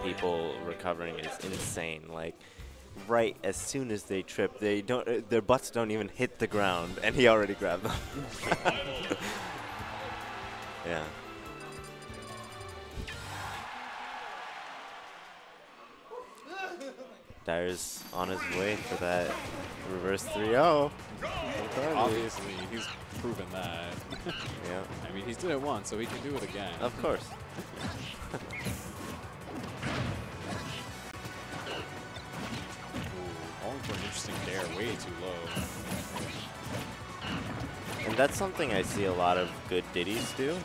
people recovering is insane. Like, right as soon as they trip, they don't. Their butts don't even hit the ground, and he already grabbed them. Yeah. Dyer's on his way for that reverse 3-0. Obviously, he's proven that. Yeah, I mean, he's did it once, so he can do it again. of course. Ooh, calling for an interesting dare, way too low. And that's something I see a lot of good ditties do,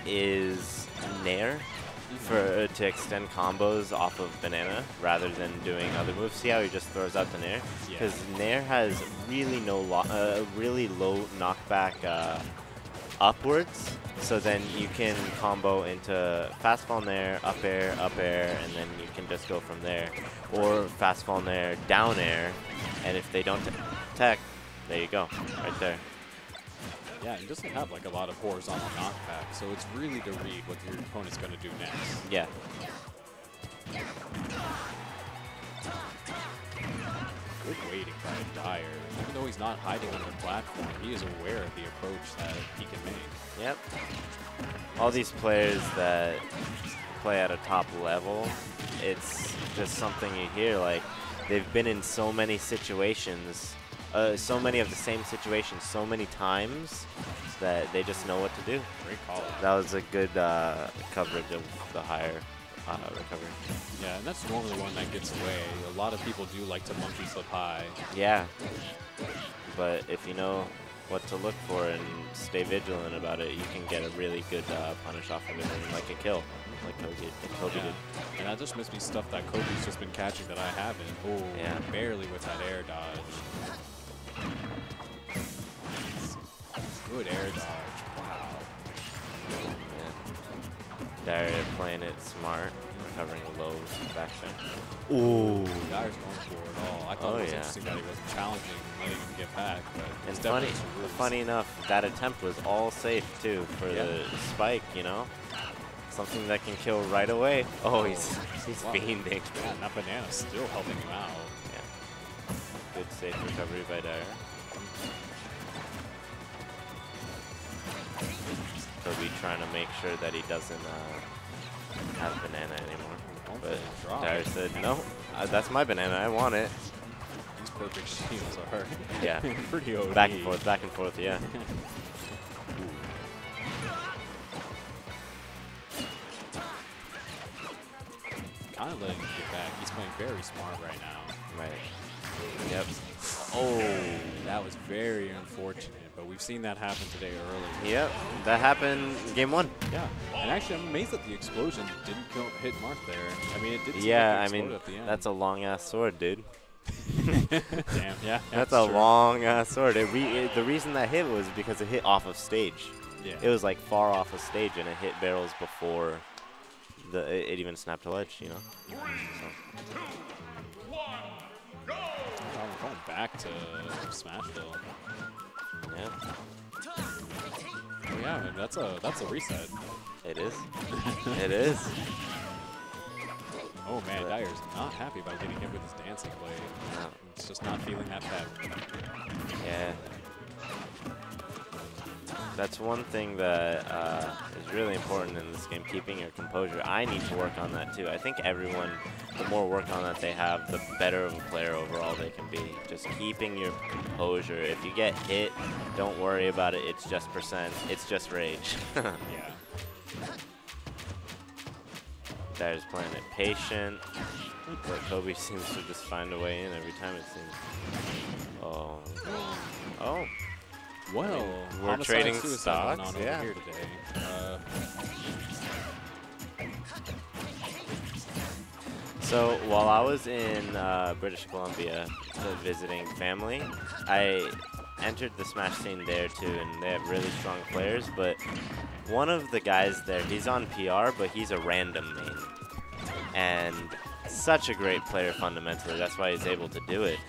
is nair to extend combos off of banana rather than doing other moves. See how he just throws out the nair? Yeah. Because nair has really really low knockback upwards, so then you can combo into fastball nair, up air, and then you can just go from there. Or fastball nair, down air, and if they don't tech, there you go, right there. Yeah, he doesn't have like a lot of horizontal knockback, so it's really to read what your opponent's going to do next. Yeah. Good waiting by Dyer. Even though he's not hiding on the platform, he is aware of the approach that he can make. Yep. All these players that play at a top level, it's just something you hear, like, they've been in so many situations, so many of the same situations so many times that they just know what to do. Great call. That was a good coverage of the higher recovery. Yeah, and that's normally one that gets away. A lot of people do like to monkey flip high. Yeah. But if you know what to look for and stay vigilant about it, you can get a really good punish off of it, and like a kill, like Kobe Yeah. did. And that just must be stuff that Kobe's just been catching that I haven't. Oh, Yeah. barely with that air dodge. Good air dodge. Wow. Yeah. Dyer playing it smart, recovering lows back there. Ooh. Dyer's going for it all. I thought it was interesting that he wasn't challenging and letting him get back, but And it's definitely funny enough, that attempt was all safe too for the spike, you know? Something that can kill right away. Oh, he's Wow. fiending. Yeah, and that banana's still helping him out. Yeah. Good safe recovery by Dyer. Kobe trying to make sure that he doesn't have banana anymore. But Dyer said, no, that's my banana, I want it. These perfect shields are Yeah. pretty OD. Back and forth, yeah. Kind of letting him get back. He's playing very smart right now. Right. Yep. Oh, that was very unfortunate, but we've seen that happen today early. Yep. That happened game one. Yeah, and actually I'm amazed that the explosion didn't hit Marth there. I mean, it did seem Yeah, like I it mean, exploded at the end. that's a long ass sword, dude. Damn, yeah. That's a true. long ass sword. The reason that hit was because it hit off of stage. Yeah. It was like far off of stage, and it hit barrels before it even snapped a ledge, you know? Three, two, one, go! Oh, we're going back to Smashville. Yeah, Oh, yeah, man, that's a reset. it is. It is. Oh man, Dyer's not happy about getting hit with his dancing blade. No. It's just not feeling that pep. Yeah. That's one thing that is really important in this game, keeping your composure. I need to work on that too. I think everyone, the more work on that they have, the better of a player overall they can be. Just keeping your composure. If you get hit, don't worry about it. It's just percent. It's just rage. Yeah. Dyer's playing it patient, but Kobe seems to just find a way in every time it seems. Oh. Oh. Well, we're homicide trading suicide going stocks, on yeah. over here today. So while I was in British Columbia visiting family, I entered the Smash scene there too, and they have really strong players. But one of the guys there, he's on PR, but he's a random main, and such a great player fundamentally. That's why he's able to do it.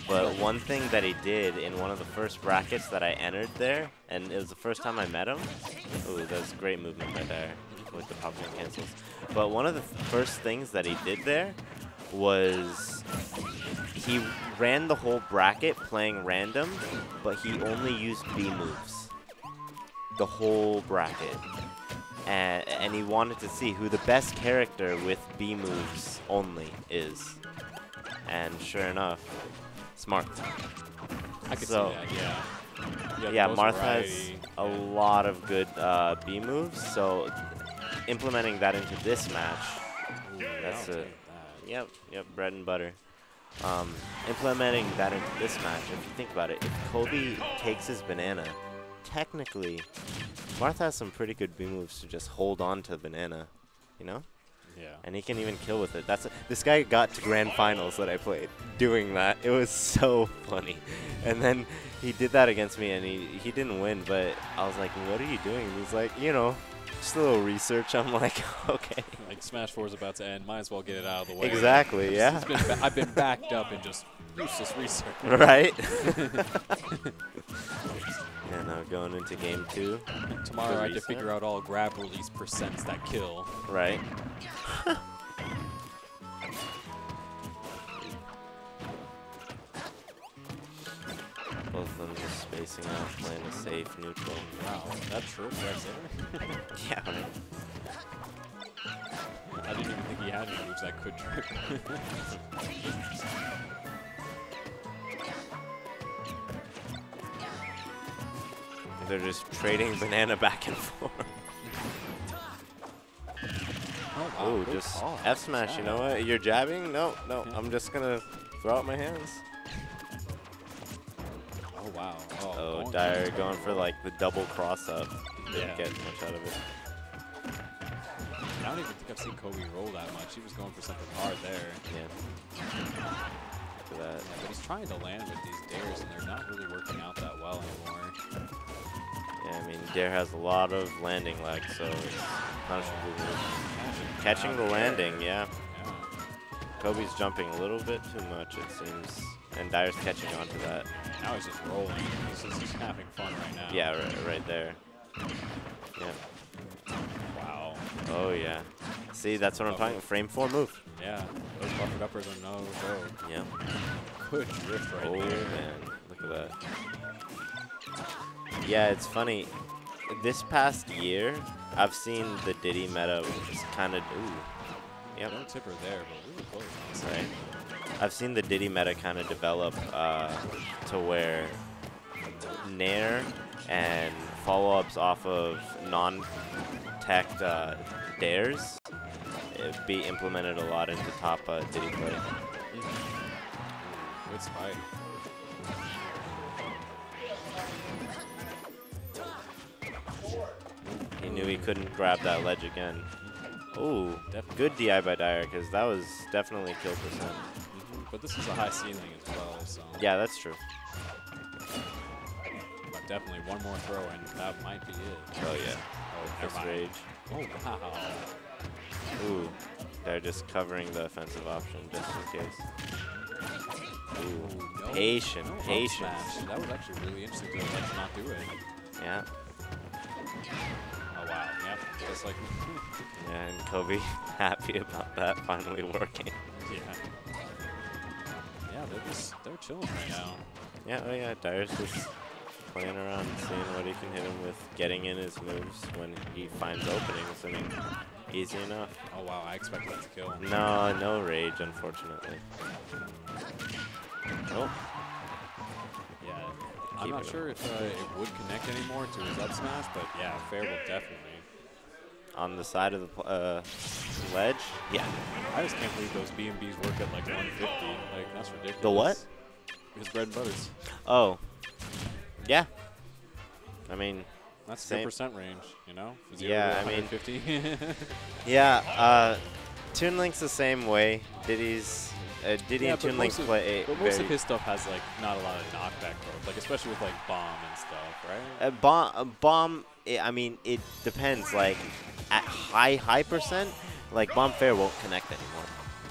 But one thing that he did in one of the first brackets that I entered there, and it was the first time I met him. Ooh, that was great movement right there with the pop-in cancels. But one of the first things that he did there was he ran the whole bracket playing random, but he only used B moves. The whole bracket. And he wanted to see who the best character with B moves only is. And sure enough, Smart. I could So, see that, yeah. Yeah, the most Martha has variety. a lot of good B moves, so implementing that into this match, Ooh, that's I'll a take that. yep, bread and butter. Implementing that into this match, if you think about it, if Kobe takes his banana, technically, Martha has some pretty good B moves to just hold on to banana, you know? Yeah. And he can even kill with it. This guy got to grand finals that I played doing that. It was so funny. And then he did that against me, and he didn't win, but I was like, what are you doing? And he's like, you know, just a little research. I'm like, okay. Like Smash 4 is about to end. Might as well get it out of the way. Exactly, yeah. I've been backed up in just useless research. Right? And now going into game 2. Tomorrow I have to reset. figure out all grab release percents that kill. Right. Both of them just spacing out, playing a safe neutral. Wow, that trip right there. Yeah, right. I didn't even think he had any moves that could trip. They're just trading banana back and forth. Oh, wow, Ooh, good just call. F smash. You know what? You're jabbing? No, no. Yeah. I'm just gonna throw out my hands. Oh, wow. Oh, going Dyer for going for like the double cross up. Didn't Yeah. get much out of it. I don't even think I've seen Kobe roll that much. He was going for something hard there. Yeah. Look at that. Yeah, but he's trying to land with these dares, and they're not really working out that well anymore. Yeah, I mean, Dare has a lot of landing lag, so it's punishable. Catching the landing, yeah. Yeah. Kobe's jumping a little bit too much, it seems. And Dyer's catching on to that. Now he's just rolling. He's just having fun right now. Yeah, right there. Yeah. Wow. Oh, yeah. See, that's what I'm talking about. Frame 4 move. Yeah. Those buffered uppers are no go. Yeah. Good drift right Oh, there. man. Look at that. Yeah, it's funny. This past year, I've seen the Diddy meta just kind of... Ooh. Yep. No tipper there, but really close. Right. I've seen the Diddy meta kind of develop to where Nair and follow-ups off of non-teched dares be implemented a lot into top Diddy play. Good spike. He knew he couldn't grab that ledge again. Ooh, good DI by Dyer, because that was definitely kill percent. But this is a high ceiling as well, so. Yeah, that's true. But definitely one more throw, and that might be it. Oh, yeah. Oh, Fist never mind. rage. Oh, wow. Ooh, they're just covering the offensive option just in case. Ooh, No, patient, no up patient. smash. That was actually really interesting to let's not do it. Yeah, Oh, wow. Yep. Just like, yeah, and Kobe happy about that finally working. yeah. Yeah, they're chilling right now. Yeah, oh yeah, Dyer's just playing around, seeing what he can hit him with, getting in his moves when he finds openings. I mean, easy enough. Oh, wow. I expected that to kill. No rage, unfortunately. Oh, Yeah. I'm not it sure if it would connect anymore to his up smash, but yeah, fair will definitely. on the side of the ledge. Yeah. I just can't believe those B&Bs work at like 150. Like, that's ridiculous. The what? His bread and butters. Oh. Yeah. I mean, That's Same. the percent range, you know? Yeah, I mean- 150. yeah. Toon Link's the same way. Diddy and Toon Link play. But most of his stuff has like not a lot of knockback growth, like especially with like bomb and stuff, right? Bomb. I mean, it depends. Like at high percent, like bomb fair won't connect anymore.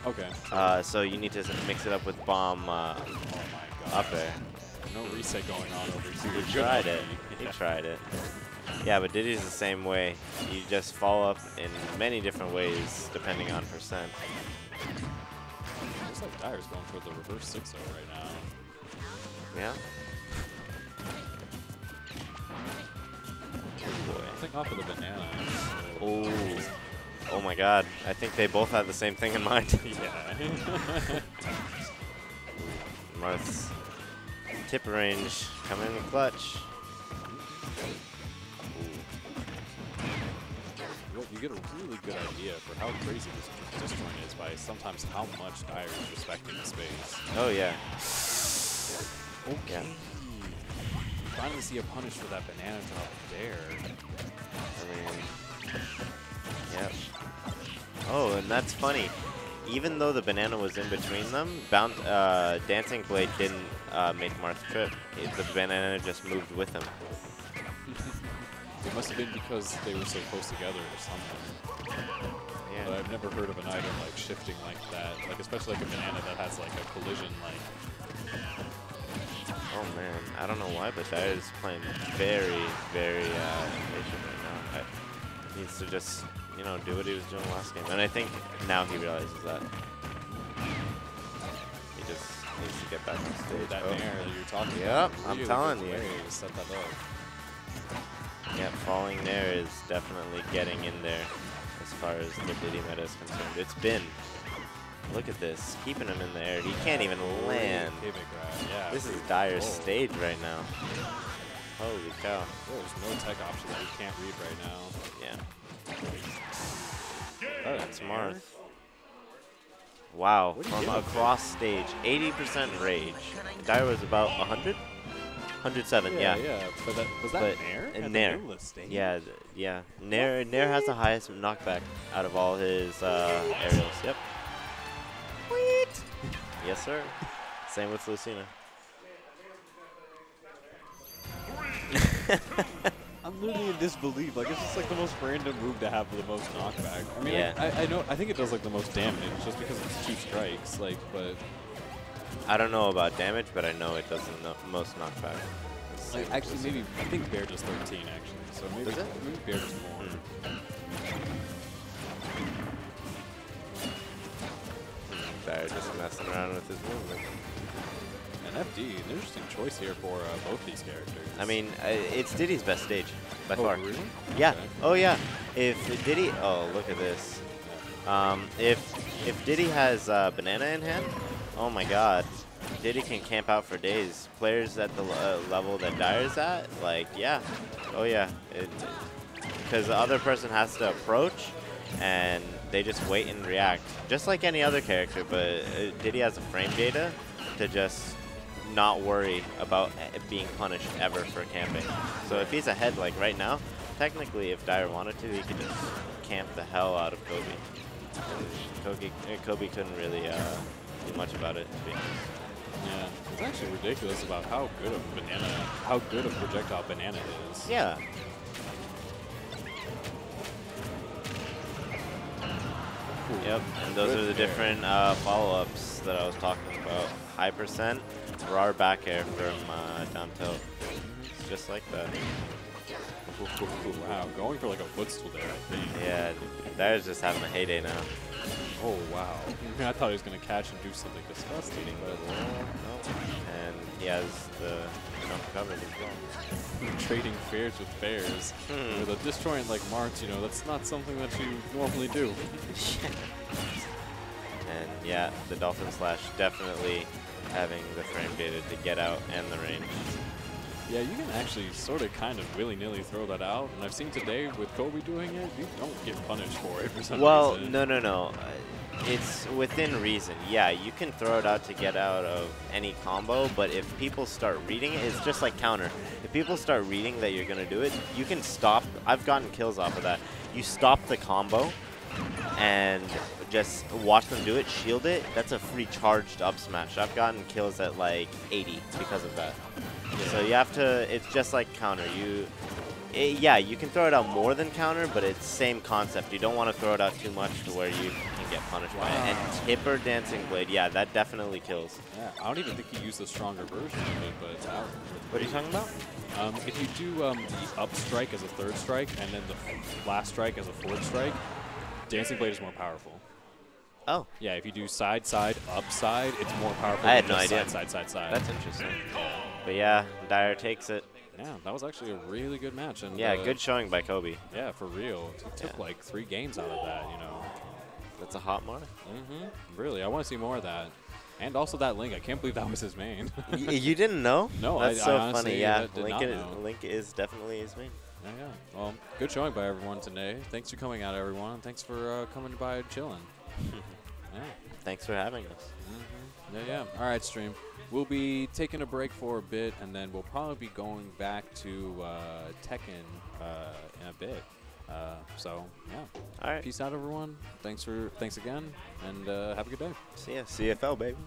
Okay. So you need to mix it up with bomb Oh my god. up air. No reset going on over here. He tried it. He tried it. Yeah, but Diddy's the same way. You just follow up in many different ways depending on percent. Looks like Dyer's going for the reverse 6-0 right now. Yeah. Oh boy. I think off of the banana. Oh my god. I think they both had the same thing in mind. Yeah. Marth's tip range coming in the clutch. You get a really good idea for how crazy this disjoint is by sometimes how much Dyer is respecting the space. Oh yeah. Okay. Finally see a punish for that banana drop there. I mean, yep. Oh, and that's funny. Even though the banana was in between them, Dancing Blade didn't make Marth trip. The banana just moved with him. It must have been because they were so close together or something. Yeah. But I've never heard of an item like shifting like that, like especially like a banana that has like a collision like. Oh man, I don't know why, but Dyer's playing very, very impatient right now. He needs to just, you know, do what he was doing last game, and I think now he realizes that. He just needs to get back on stage. That nair that you're talking Yep, about. I'm Really telling good you. way to set that up. Yeah, falling there is definitely getting in there as far as the Diddy meta is concerned. It's been. Look at this, keeping him in the air. He can't even land. Pivot grab, yeah. This is Dyer's stage right now. Holy cow. There's no tech option that you can't read right now. Yeah. Oh, that's Marth. Wow, from across stage, 80% rage. Dyer was about 100? 107, yeah. Yeah, but was that Nair? At the Nair. middle of the stage? Yeah, yeah. Nair has the highest knockback out of all his aerials. Yep. Sweet. Yes, sir. Same with Lucina. I'm literally in disbelief. Like, it's just like the most random move to have the most knockback. I mean, Yeah. I know. I think it does like the most damage just because it's 2 strikes. Like, but I don't know about damage, but I know it does the most knockback. like, actually, maybe I think Bear does 13 actually. So maybe, Does it? maybe Bear does more. Dyer just messing around with his movement. And FD, an interesting choice here for both these characters. I mean, it's Diddy's best stage by far. Really? Yeah. Okay. Oh yeah. If Diddy, oh look at this. If Diddy has banana in hand, oh my God, Diddy can camp out for days. Players at the level that Dyer's at, like yeah, oh yeah, because the other person has to approach, and they just wait and react, just like any other character. But Diddy has the frame data to just not worry about being punished ever for camping. So if he's ahead like right now, technically if Dyer wanted to, he could just camp the hell out of Kobe. And Kobe couldn't really do much about it, to be honest. Yeah, it's actually ridiculous about how good a projectile banana is. Yeah. Yep, and those are the different follow-ups that I was talking about. High percent, raw back air from down tilt. It's just like that. Wow, going for like a footstool there, I think. Yeah, Dyer's just having a heyday now. Oh, wow. I thought he was going to catch and do something disgusting, but No. And he has the jump covered as well. trading fairs with bears. With a disjoint like Marth, you know, that's not something that you normally do. And yeah, the Dolphin Slash definitely having the frame data to get out and the range. Yeah, you can actually sort of kind of willy-nilly throw that out. And I've seen today with Kobe doing it, you don't get punished for it for some reason. No. It's within reason. Yeah, you can throw it out to get out of any combo, but if people start reading it, it's just like counter. If people start reading that you're going to do it, you can stop. I've gotten kills off of that. You stop the combo, and just watch them do it, shield it. That's a free charged up smash. I've gotten kills at like 80 because of that. So you have to, it's just like counter. Yeah, you can throw it out more than counter, but it's same concept. You don't want to throw it out too much to where you can get punished by it. And Tipper Dancing Blade, yeah, that definitely kills. Yeah, I don't even think he used the stronger version of it, but it's out. What are you talking about? If you do the up strike as a third strike and then the last strike as a fourth strike, Dancing Blade is more powerful. Oh. Yeah, if you do side, side, up, side, it's more powerful I than had no just idea. side, side, side, side. That's interesting. But yeah, Dyer takes it. Yeah, that was actually a really good match. And Yeah, good showing by Kobe. Yeah, for real. It took like 3 games out of that, you know. That's a hot mark. Really, I want to see more of that. And also that Link. I can't believe that was his main. You didn't know? No, That's I so honestly funny. Yeah, did not know. Link is definitely his main. Yeah. Well, good showing by everyone today. Thanks for coming out, everyone. Thanks for coming by and chilling. Yeah. Thanks for having us. Yeah. All right, stream. We'll be taking a break for a bit, and then we'll probably be going back to Tekken in a bit. So yeah. All right. Peace out, everyone. Thanks again, and have a good day. See ya. CFL, baby.